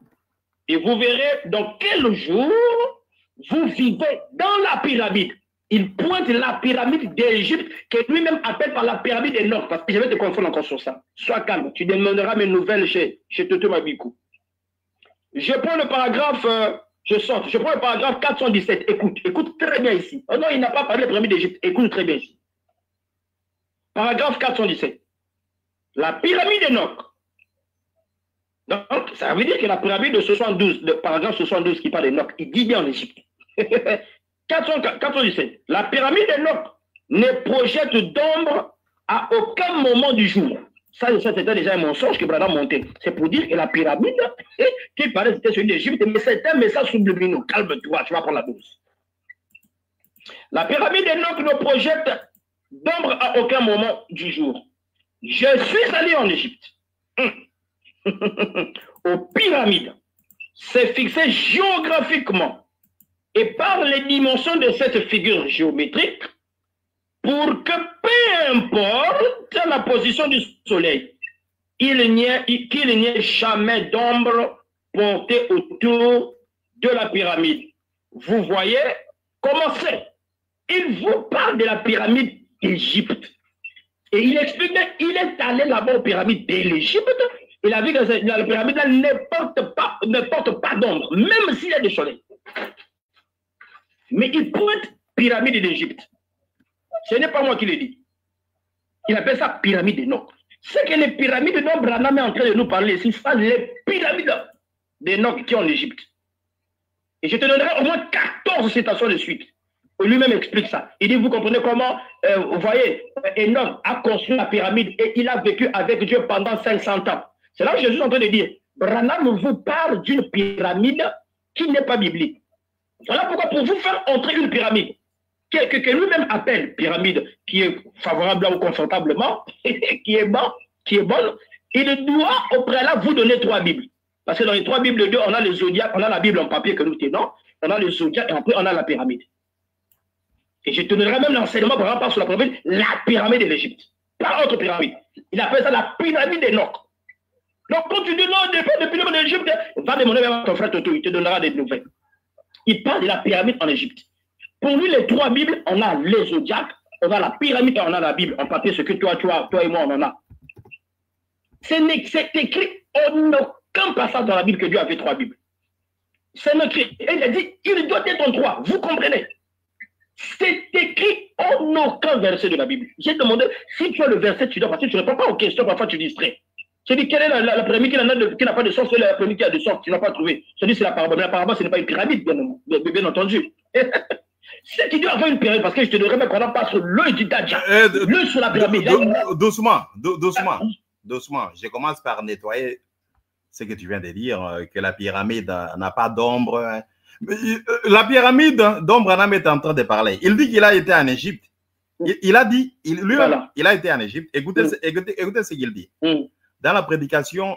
Speaker 2: Et vous verrez dans quel jour vous vivez dans la pyramide. Il pointe la pyramide d'Égypte, que lui-même appelle par la pyramide d'Enoch, parce que je vais te confondre encore sur ça. Sois calme, tu demanderas mes nouvelles chez Toto Mabikou. Je prends le paragraphe, je prends le paragraphe 417. Écoute très bien ici. Oh non, il n'a pas parlé de la pyramide d'Égypte. Écoute très bien ici. Paragraphe 417. La pyramide d'Enoch Donc, ça veut dire que la pyramide de 72, par exemple 72 qui parle d'Enoch, il dit bien en Égypte. 417. La pyramide d'Enoch ne projette d'ombre à aucun moment du jour. Ça c'était déjà un mensonge que Branham montait. C'est pour dire que la pyramide, qui paraît c'était celui d'Égypte, mais c'est un message subliminal. Calme-toi, tu vas prendre la dose. La pyramide d'Enoch ne projette d'ombre à aucun moment du jour. Je suis allé en Égypte. Aux pyramides. C'est fixé géographiquement et par les dimensions de cette figure géométrique pour que peu importe la position du soleil, qu'il n'y ait jamais d'ombre portée autour de la pyramide. Vous voyez comment c'est? Il vous parle de la pyramide d'Égypte. Et il explique qu'il est allé là-bas aux pyramides de l'Égypte. Il a vu que la pyramide ne porte pas d'ombre, même s'il y a du soleil. Mais il pointe pyramide d'Égypte. Ce n'est pas moi qui l'ai dit. Il appelle ça pyramide d'Enoch. C'est que les pyramides dont Branham est en train de nous parler ici, c'est les pyramides d'Enoch qui sont en Égypte. Et je te donnerai au moins 14 citations de suite. Lui-même explique ça. Il dit, vous comprenez comment, vous voyez, Enoch a construit la pyramide et il a vécu avec Dieu pendant 500 ans. C'est là que Jésus est en train de dire, Branham vous parle d'une pyramide qui n'est pas biblique. Voilà pourquoi pour vous faire entrer une pyramide, que lui-même appelle pyramide, qui est favorable ou confortablement, qui est bonne, il doit au préalable vous donner 3 Bibles. Parce que dans les 3 Bibles de Dieu, on a le zodiaque, on a la Bible en papier que nous tenons, on a le zodiaque et après on a la pyramide. Et je te donnerai même l'enseignement par rapport sur la pyramide de l'Égypte. Pas autre pyramide. Il appelle ça la pyramide d'Enoch. Donc quand tu dis non, de pyramide d'Égypte, va demander même à ton frère Toto, il te donnera des nouvelles. Il parle de la pyramide en Égypte. Pour lui, les 3 Bibles, on a les zodiaques, on a la pyramide et on a la Bible en papier, ce que toi et moi, on en a. C'est écrit en aucun passage dans la Bible que Dieu avait 3 Bibles. C'est écrit. Et il a dit, il doit être en 3. Vous comprenez? C'est écrit en aucun verset de la Bible. J'ai demandé, si tu as le verset, tu dois passer, tu ne réponds pas aux questions, parfois tu distrais. Je dis, quelle est la pyramide qui n'a pas de sens, quelle est la pyramide qui a de sens, tu n'as pas trouvé. Je dis, c'est la parabole. La parabole, ce n'est pas une pyramide, bien entendu. C'est qui doit avoir une pyramide, parce que je te donnerai même qu'on passe sur l'œil du Dadja. L'œil sur la pyramide.
Speaker 1: Doucement. Je commence par nettoyer ce que tu viens de dire, que la pyramide n'a pas d'ombre. La pyramide dont Branham est en train de parler, il dit qu'il a été en Égypte. Il a dit, il a été en Égypte. Écoutez ce qu'il dit. Dans la prédication,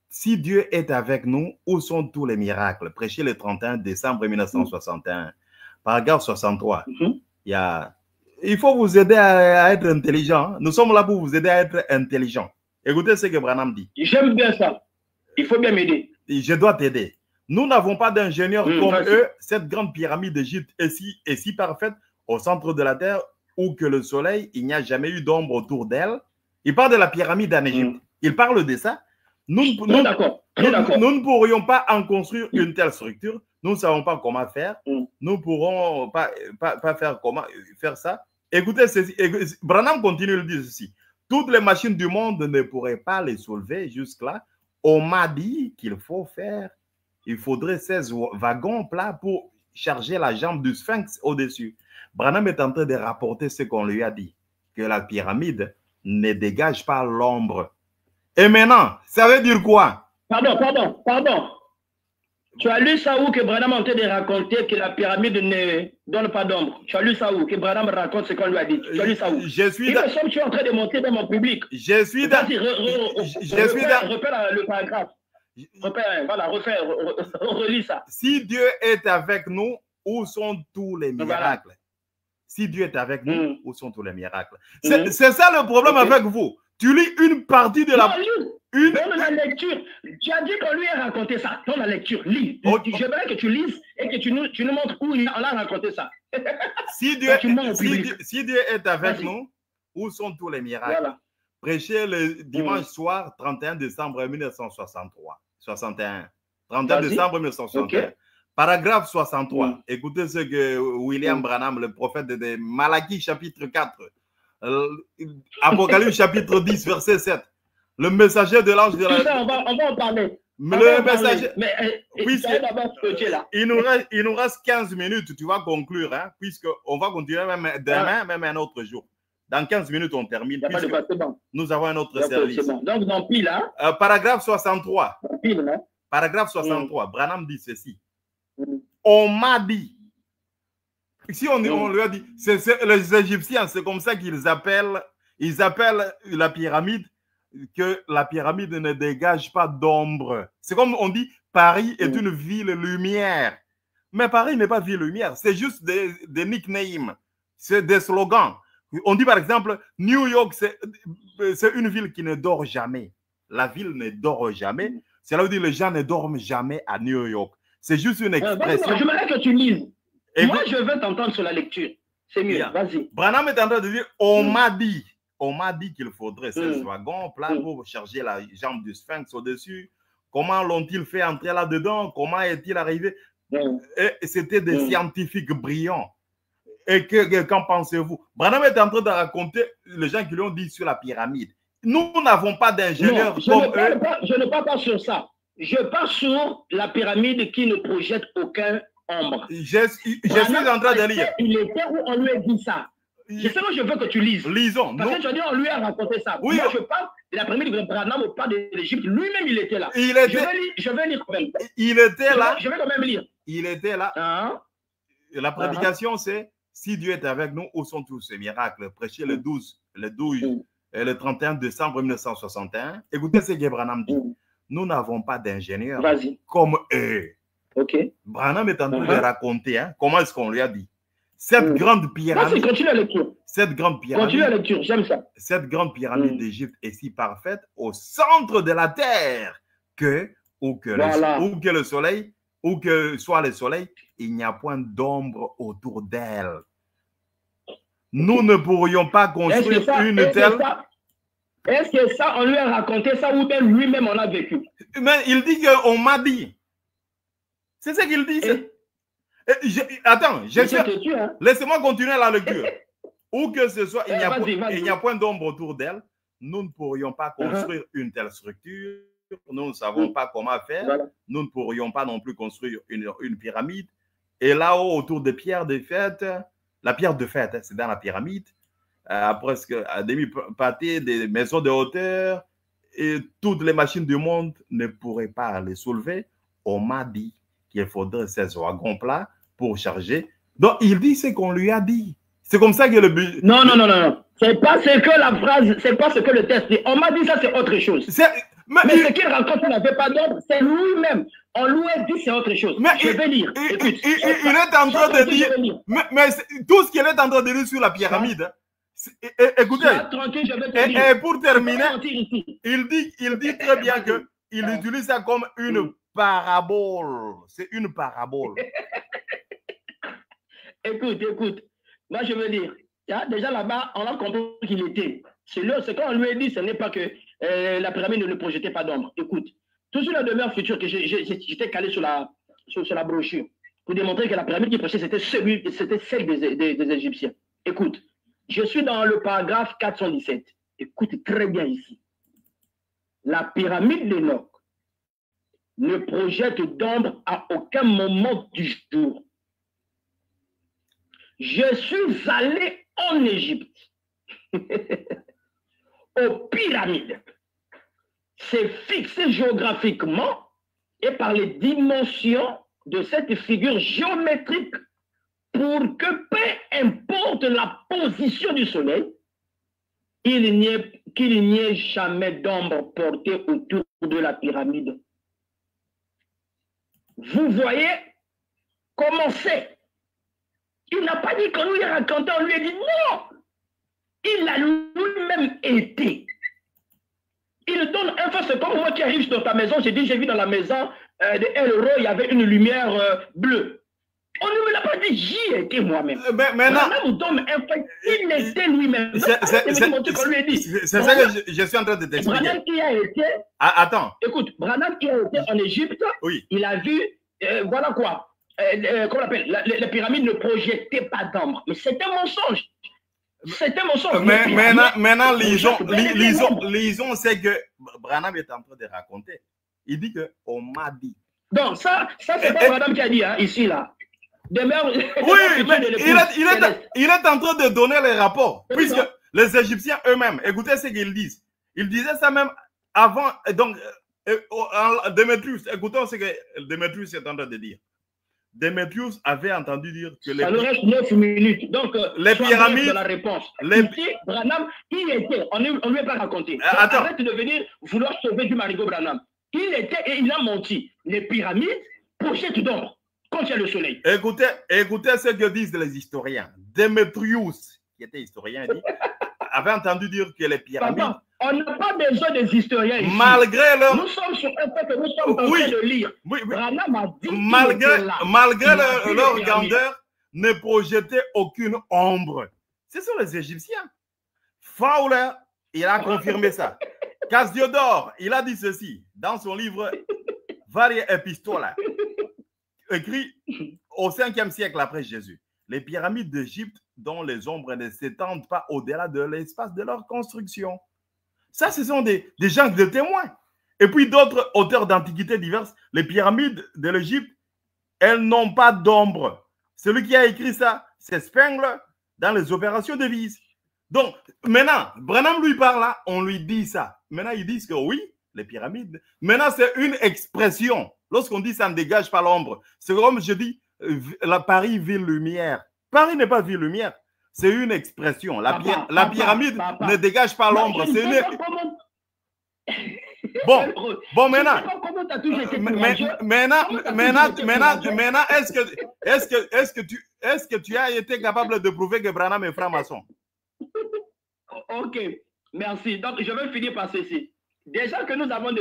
Speaker 1: si Dieu est avec nous, où sont tous les miracles? Prêché le 31 décembre 1961. Paragraphe 63. Il faut vous aider à être intelligent. Nous sommes là pour vous aider à être intelligent. Écoutez ce que Branham dit.
Speaker 2: J'aime bien ça. Il faut bien m'aider.
Speaker 1: Je dois t'aider. Nous n'avons pas d'ingénieurs comme eux. Cette grande pyramide d'Égypte est si parfaite au centre de la terre où que le soleil, il n'y a jamais eu d'ombre autour d'elle. Il parle de la pyramide en Égypte. Il parle de ça. Nous ne pourrions pas en construire une telle structure. Nous ne savons pas comment faire. Nous ne pourrons pas faire ça. Écoutez ceci. Branham continue de dire ceci. Toutes les machines du monde ne pourraient pas les soulever jusque-là. On m'a dit qu'il faudrait 16 wagons plats pour charger la jambe du sphinx au-dessus. Branham est en train de rapporter ce qu'on lui a dit, que la pyramide ne dégage pas l'ombre. Et maintenant, ça veut dire quoi?
Speaker 2: Pardon. Tu as lu ça où que Branham est en train de raconter que la pyramide ne donne pas d'ombre? Tu as lu ça où que Branham raconte ce qu'on lui a dit? Tu as lu ça où? Tu es en train de montrer dans mon public.
Speaker 1: Je suis dans...
Speaker 2: Repère le paragraphe. Relis ça.
Speaker 1: Si Dieu est avec nous, où sont tous les miracles? Voilà. Si Dieu est avec nous, où sont tous les miracles? C'est ça le problème avec vous. Tu lis une partie de la...
Speaker 2: Dans la lecture. Tu as dit qu'on lui a raconté ça. Dans la lecture, lis. J'aimerais que tu lises et que tu nous montres où on a raconté ça.
Speaker 1: Si Dieu est avec nous, où sont tous les miracles? Voilà. Prêché le dimanche soir, 31 décembre 1961. 31 décembre 1961. Okay. Paragraphe 63. Écoutez ce que William Branham, le prophète de Malachie, chapitre 4, Apocalypse, chapitre 10, verset 7. Le messager de l'ange de la...
Speaker 2: Tout ça, on va en parler.
Speaker 1: Le messager...
Speaker 2: Mais
Speaker 1: il nous reste 15 minutes, tu vas conclure, hein, puisqu'on va continuer même demain, même un autre jour. Dans 15 minutes, on termine.
Speaker 2: Bon.
Speaker 1: Nous avons un autre service.
Speaker 2: Bon. Donc, dans pile, hein?
Speaker 1: Paragraphe 63.
Speaker 2: Pile, hein?
Speaker 1: Paragraphe 63. Branham dit ceci. On m'a dit. Si on lui a dit, les Égyptiens, c'est comme ça qu'ils appellent la pyramide, que la pyramide ne dégage pas d'ombre. C'est comme on dit, Paris est une ville lumière. Mais Paris n'est pas ville lumière, c'est juste des nicknames, c'est des slogans. On dit par exemple, New York, c'est une ville qui ne dort jamais. La ville ne dort jamais. Cela veut dire que les gens ne dorment jamais à New York. C'est juste une expression.
Speaker 2: Je voudrais que tu lises. Moi, je veux t'entendre sur la lecture. C'est mieux, vas-y.
Speaker 1: Branham est en train de dire, on m'a dit qu'il faudrait 16 wagons plats pour charger la jambe du sphinx au-dessus. Comment l'ont-ils fait entrer là-dedans? Comment est-il arrivé? Et c'était des scientifiques brillants. Et qu'en pensez-vous? Branham est en train de raconter les gens qui lui ont dit sur la pyramide. Nous n'avons pas d'ingénieurs comme eux.
Speaker 2: Je ne parle pas sur ça. Je parle sur la pyramide qui ne projette aucun ombre.
Speaker 1: Je suis en train de lire.
Speaker 2: Il était où on lui a dit ça. C'est ce que je veux que tu lises.
Speaker 1: Lisons.
Speaker 2: Parce que tu as dit on lui a raconté ça.
Speaker 1: Oui.
Speaker 2: Moi, je parle de la pyramide de Branham au pas de l'Égypte. Lui-même, il était là. Je vais lire quand même.
Speaker 1: Il était là.
Speaker 2: Je vais quand même lire.
Speaker 1: Il était là. La prédication, c'est si Dieu est avec nous, où sont tous ces miracles? Prêcher le 12 et le 31 décembre 1961. Écoutez ce que Branham dit. Nous n'avons pas d'ingénieurs comme eux. Branham est en train de raconter comment est-ce qu'on lui a dit. Cette grande pyramide.
Speaker 2: Continue la lecture. Continue la lecture, j'aime ça.
Speaker 1: Cette grande pyramide d'Égypte est si parfaite au centre de la terre que où que le soleil, où que soit le soleil, il n'y a point d'ombre autour d'elle. Nous ne pourrions pas construire une telle.
Speaker 2: Est-ce que ça, on lui a raconté ça ou bien lui-même on a vécu?
Speaker 1: Mais il dit qu'on m'a dit. C'est ce qu'il dit. Attends, laissez-moi continuer la lecture. Où que ce soit, il n'y a point d'ombre autour d'elle. Nous ne pourrions pas construire une telle structure. Nous ne savons pas comment faire. Nous ne pourrions pas non plus construire une pyramide. Et là-haut, autour des pierres de fête, la pierre de fête, c'est dans la pyramide, presque à demi-pâté des maisons de hauteur, et toutes les machines du monde ne pourraient pas les soulever. On m'a dit qu'il faudrait 16 wagons plats pour charger. Donc, il dit ce qu'on lui a dit. C'est comme ça que le but...
Speaker 2: Non. C'est pas ce que la phrase, c'est pas ce que le texte dit. On m'a dit ça, c'est autre chose. Mais ce qu'il raconte, il n'avait pas d'ordre, c'est lui-même. On lui a dit, c'est autre chose. Je vais lire. Écoute,
Speaker 1: il est en train de dire... Mais tout ce qu'il est en train de dire sur la pyramide... Écoutez,
Speaker 2: tranquille, je vais te dire.
Speaker 1: Et pour terminer, il dit très bien qu'il utilise ça comme une parabole. C'est une parabole.
Speaker 2: Écoute. Moi, je veux dire, déjà là-bas, on a compris qu'il était. Ce qu'on lui a dit, ce n'est pas que la pyramide ne projetait pas d'ombre. Écoute, tout sur la demeure future que j'étais calé sur la brochure pour démontrer que la pyramide qui projetait, c'était celle des Égyptiens. Écoute, je suis dans le paragraphe 417. Écoute très bien ici. La pyramide d'Enoch ne projette d'ombre à aucun moment du jour. Je suis allé en Égypte, aux pyramides. C'est fixé géographiquement et par les dimensions de cette figure géométrique pour que peu importe la position du soleil, qu'il n'y ait jamais d'ombre portée autour de la pyramide. Vous voyez comment c'est? Il n'a pas dit qu'on lui a raconté, on lui a dit non. Il a lui-même été. Il donne un fois, c'est comme moi qui arrive dans ta maison, j'ai vu dans la maison de El il y avait une lumière bleue. On ne me l'a pas dit, j'y étais moi-même.
Speaker 1: Mais non.
Speaker 2: Il était lui-même.
Speaker 1: C'est ça que je suis en train de t'expliquer.
Speaker 2: Branham qui a été...
Speaker 1: Attends.
Speaker 2: Écoute, Branham qui a été en Égypte, il a vu, voilà quoi. Comment on appelle, les pyramides ne projetaient pas d'ombre. Mais c'est un mensonge. C'était mon sens.
Speaker 1: Maintenant, lisons ce que Branham est en train de raconter. Il dit qu'on m'a dit.
Speaker 2: Donc, ça c'est pas Branham qui a dit, hein, ici, là.
Speaker 1: Oui, mais il est en train de donner les rapports. Puisque les Égyptiens eux-mêmes, écoutez ce qu'ils disent. Ils disaient ça même avant. Donc, Démétrius, écoutons ce que Démétrius est en train de dire. Démétrius avait entendu dire que
Speaker 2: ça nous reste 9 minutes. Donc,
Speaker 1: les pyramides.
Speaker 2: De la réponse. Ici, Branham, il était, on ne lui a pas raconté. Arrête de venir vouloir sauver du marigot Branham. Il était et il a menti. Les pyramides pochettes d'ombre quand il y a le soleil.
Speaker 1: Écoutez ce que disent les historiens. Démétrius, qui était historien, dit, avait entendu dire que les pyramides.
Speaker 2: Papa, on n'a pas besoin des historiens ici.
Speaker 1: Malgré leur...
Speaker 2: Nous sommes sur un fait que nous sommes en train de lire.
Speaker 1: Oui.
Speaker 2: Branham a dit
Speaker 1: malgré leur grandeur, ne projetait aucune ombre. Ce sont les Égyptiens. Fowler, il a confirmé ça. Cassiodore, il a dit ceci dans son livre Varia Epistola, écrit au 5e siècle après Jésus. Les pyramides d'Égypte dont les ombres ne s'étendent pas au-delà de l'espace de leur construction. Ça, ce sont des gens de témoins. Et puis d'autres auteurs d'antiquités diverses, les pyramides de l'Égypte, elles n'ont pas d'ombre. Celui qui a écrit ça, c'est Spengler dans les opérations de Vise. Donc, maintenant, Branham lui parle là, on lui dit ça. Maintenant, ils disent que oui, les pyramides. Maintenant, c'est une expression. Lorsqu'on dit ça ne dégage pas l'ombre, c'est comme je dis, Paris, ville-lumière. Paris n'est pas ville-lumière. C'est une expression. La pyramide ne dégage pas l'ombre. C'est une... Bon, maintenant, est-ce que tu as été capable de prouver que Branham est franc-maçon?
Speaker 2: Ok, merci. Donc, je vais finir par ceci. Déjà que nous avons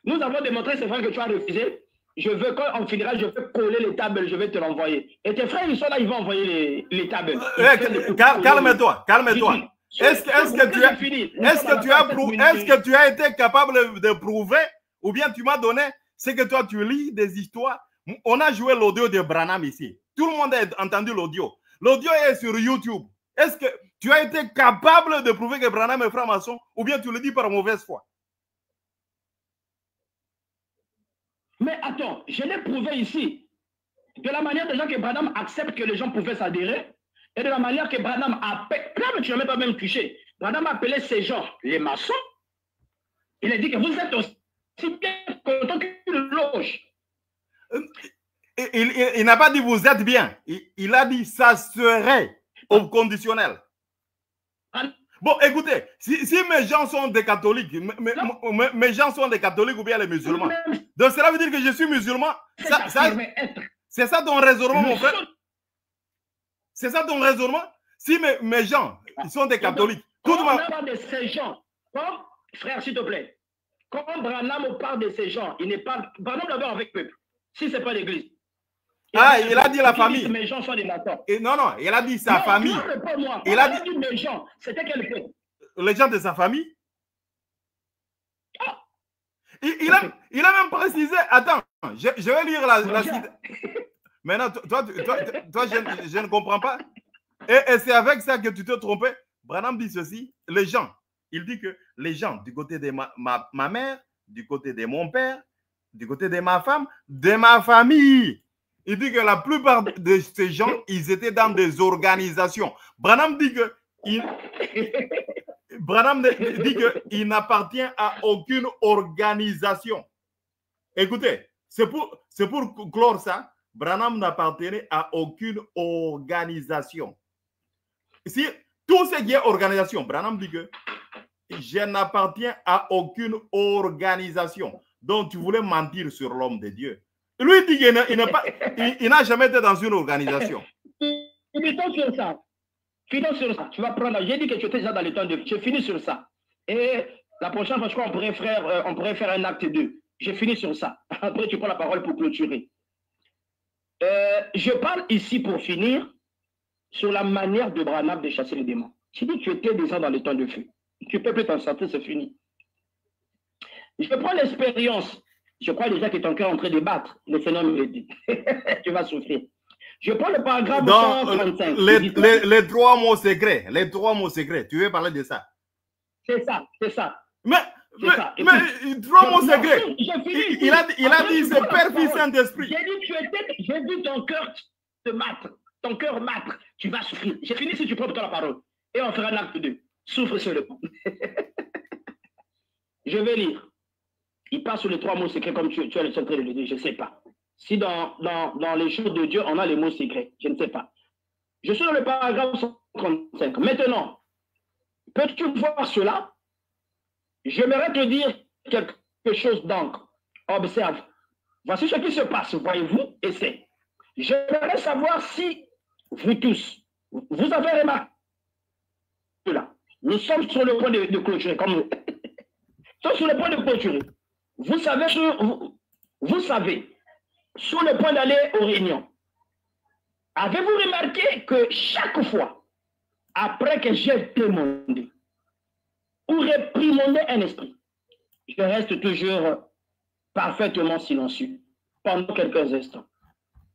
Speaker 2: nous avons démontré, c'est vrai que tu as refusé. Je veux, quand on finira, je vais coller les tables, je vais te l'envoyer. Et tes frères, ils sont là, ils vont envoyer les tables.
Speaker 1: Calme-toi. Est-ce que tu as été capable de prouver, ou bien tu m'as donné, c'est que toi, tu lis des histoires. On a joué l'audio de Branham ici. Tout le monde a entendu l'audio. L'audio est sur YouTube. Est-ce que tu as été capable de prouver que Branham est franc-maçon, ou bien tu le dis par mauvaise foi?
Speaker 2: Mais attends, je l'ai prouvé ici. De la manière déjà que Branham accepte que les gens pouvaient s'adhérer, et de la manière que Branham appelle, là, mais tu n'as même pas même touché. Branham appelait ces gens les maçons. Il a dit que vous êtes aussi bien contents qu'une loge.
Speaker 1: Il n'a pas dit vous êtes bien. Il a dit ça serait au conditionnel. Bon, écoutez, si mes gens sont des catholiques, mes gens sont des catholiques ou bien les musulmans, donc cela veut dire que je suis musulman. C'est ça ton raisonnement, mon frère? C'est ça ton raisonnement? Si mes gens ils sont des catholiques,
Speaker 2: tout le monde de ces gens, frère, s'il te plaît, quand Branham parle de ces gens, il n'est pas. Branham d'abord avec eux, si ce n'est pas l'église.
Speaker 1: Il a dit la famille.
Speaker 2: Mes gens sont des natons.
Speaker 1: Non, il a dit sa famille.
Speaker 2: Moi. Il a dit mes gens. C'était quel fait?
Speaker 1: Les gens de sa famille. Il a même précisé. Attends, je vais lire la cite. Maintenant, toi je ne comprends pas. Et c'est avec ça que tu te trompais. Branham dit ceci. Les gens. Il dit que les gens du côté de ma mère, du côté de mon père, du côté de ma femme, de ma famille. Il dit que la plupart de ces gens, ils étaient dans des organisations. Branham dit qu'il n'appartient à aucune organisation. Écoutez, c'est pour clore ça. Branham n'appartenait à aucune organisation. Si tout ce qui est organisation, Branham dit que je n'appartiens à aucune organisation. Donc, tu voulais mentir sur l'homme de Dieu. Lui dit qu'il n'a jamais été dans une organisation.
Speaker 2: Finissons sur ça. Tu vas prendre. J'ai dit que tu étais déjà dans le temps de. Je finis sur ça. Et la prochaine fois, je crois qu'on pourrait faire un acte 2. Je finis sur ça. Après, tu prends la parole pour clôturer. Je parle ici pour finir sur la manière de Branham de chasser les démons. Tu dis que tu étais déjà dans le temps de feu. Tu ne peux plus t'en sortir, c'est fini. Je prends l'expérience. Je crois déjà que ton cœur est en train de battre. Le Seigneur me le dit. Tu vas souffrir. Je prends le paragraphe
Speaker 1: Donc,
Speaker 2: 135.
Speaker 1: les 3 mots secrets. Les 3 mots secrets. Tu veux parler de ça?
Speaker 2: C'est ça, c'est ça.
Speaker 1: Mais 3 mots secrets. Il a dit c'est Père, Fils, Saint-Esprit.
Speaker 2: J'ai vu ton cœur te battre. Ton cœur battre. Tu vas souffrir. J'ai fini si tu prends pour toi la parole. Et on fera un acte 2. Souffre sur le pont. Je vais lire. Il passe sur les 3 mots secrets comme tu as le secret de le dire. Je ne sais pas. Si dans les choses de Dieu, on a les mots secrets. Je ne sais pas. Je suis dans le paragraphe 135. Maintenant, peux-tu voir cela? J'aimerais te dire quelque chose d'encre. Observe. Voici ce qui se passe, voyez-vous, et c'est. J'aimerais savoir si vous tous, vous avez remarqué cela. Nous sommes sur le point de clôturer, comme nous. Nous sommes sur le point de clôturer. Vous savez, sur le point d'aller aux réunions. Avez-vous remarqué que chaque fois, après que j'ai demandé ou réprimandé un esprit, je reste toujours parfaitement silencieux pendant quelques instants.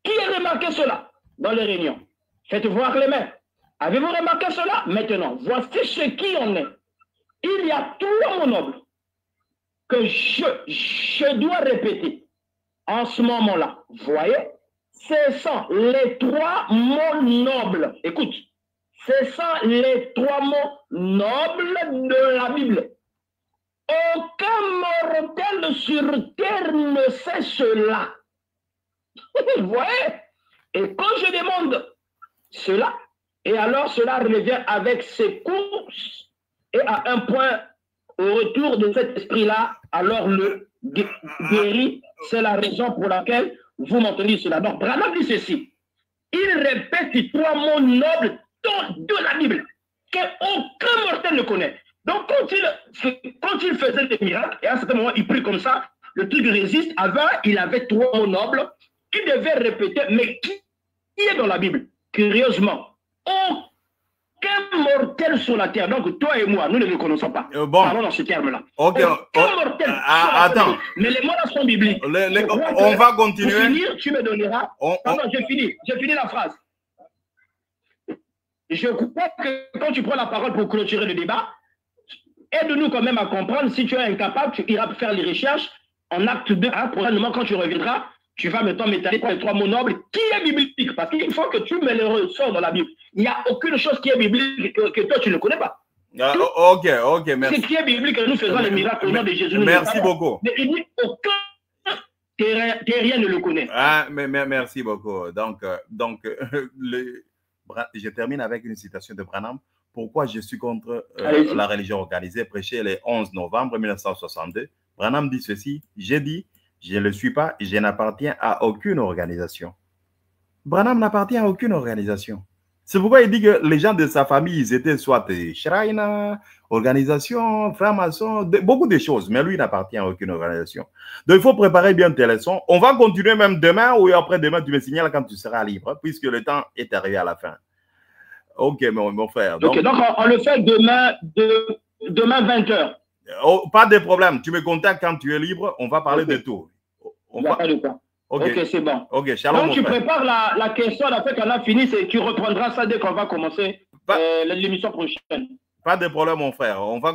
Speaker 2: Qui a remarqué cela dans les réunions? Faites voir les mains. Avez-vous remarqué cela? Maintenant, voici ce qui en est. Il y a 3 mots nobles que je dois répéter en ce moment-là. Voyez? Ce sont les 3 mots nobles. Écoute, ce sont les 3 mots nobles de la Bible. Aucun mortel sur terre ne sait cela. Vous voyez? Et quand je demande cela, et alors cela revient avec ses courses, et à un point, au retour de cet esprit-là, alors le guéri, c'est la raison pour laquelle vous m'entendez cela. Donc, Branham dit ceci. Il répète 3 mots nobles de la Bible, qu'aucun mortel ne connaît. Donc, quand il faisait des miracles, et à un certain moment, il prie comme ça, le truc résiste. Avant, il avait 3 mots nobles qu'il devait répéter, mais qui est dans la Bible? Curieusement, aucun mortel sur la terre. Donc, toi et moi, nous ne le connaissons pas.
Speaker 1: Bon.
Speaker 2: Parlons dans ce terme-là.
Speaker 1: Okay.
Speaker 2: Aucun mortel sur
Speaker 1: attends.
Speaker 2: la terre. Mais les mots là sont bibliques.
Speaker 1: On va continuer.
Speaker 2: Pour finir, tu me donneras. Pardon, j'ai fini la phrase. Je crois que quand tu prends la parole pour clôturer le débat, aide-nous quand même à comprendre. Si tu es incapable, tu iras faire les recherches en acte 2. Probablement, quand tu reviendras, tu vas maintenant m'étaler pour les 3 mots nobles qui est biblique. Parce qu'il faut que tu me les ressors dans la Bible. Il n'y a aucune chose qui est biblique que toi, tu ne connais pas.
Speaker 1: Ok, merci.
Speaker 2: Ce qui est biblique, que nous faisons les miracles au nom de Jésus.
Speaker 1: Merci beaucoup.
Speaker 2: Mais il dit aucun terrien ne le connaît.
Speaker 1: Mais merci beaucoup. Donc je termine avec une citation de Branham. Pourquoi je suis contre la religion organisée, prêché le 11 novembre 1962. Branham dit ceci. J'ai dit, je ne le suis pas, je n'appartiens à aucune organisation. Branham n'appartient à aucune organisation. C'est pourquoi il dit que les gens de sa famille, ils étaient soit Shriner, organisation, franc-maçon, beaucoup de choses, mais lui, il n'appartient à aucune organisation. Donc, il faut préparer bien tes leçons. On va continuer même demain ou après-demain, tu me signales quand tu seras libre, puisque le temps est arrivé à la fin. Ok, mon frère. Donc
Speaker 2: on le fait demain 20h.
Speaker 1: Oh, pas de problème. Tu me contactes quand tu es libre. On va parler de tout.
Speaker 2: Pas de quoi. Ok, c'est bon.
Speaker 1: Ok, shalom.
Speaker 2: Donc, tu prépares la question, après qu'on a fini, tu reprendras ça dès qu'on va commencer l'émission prochaine.
Speaker 1: Pas de problème, mon frère. On va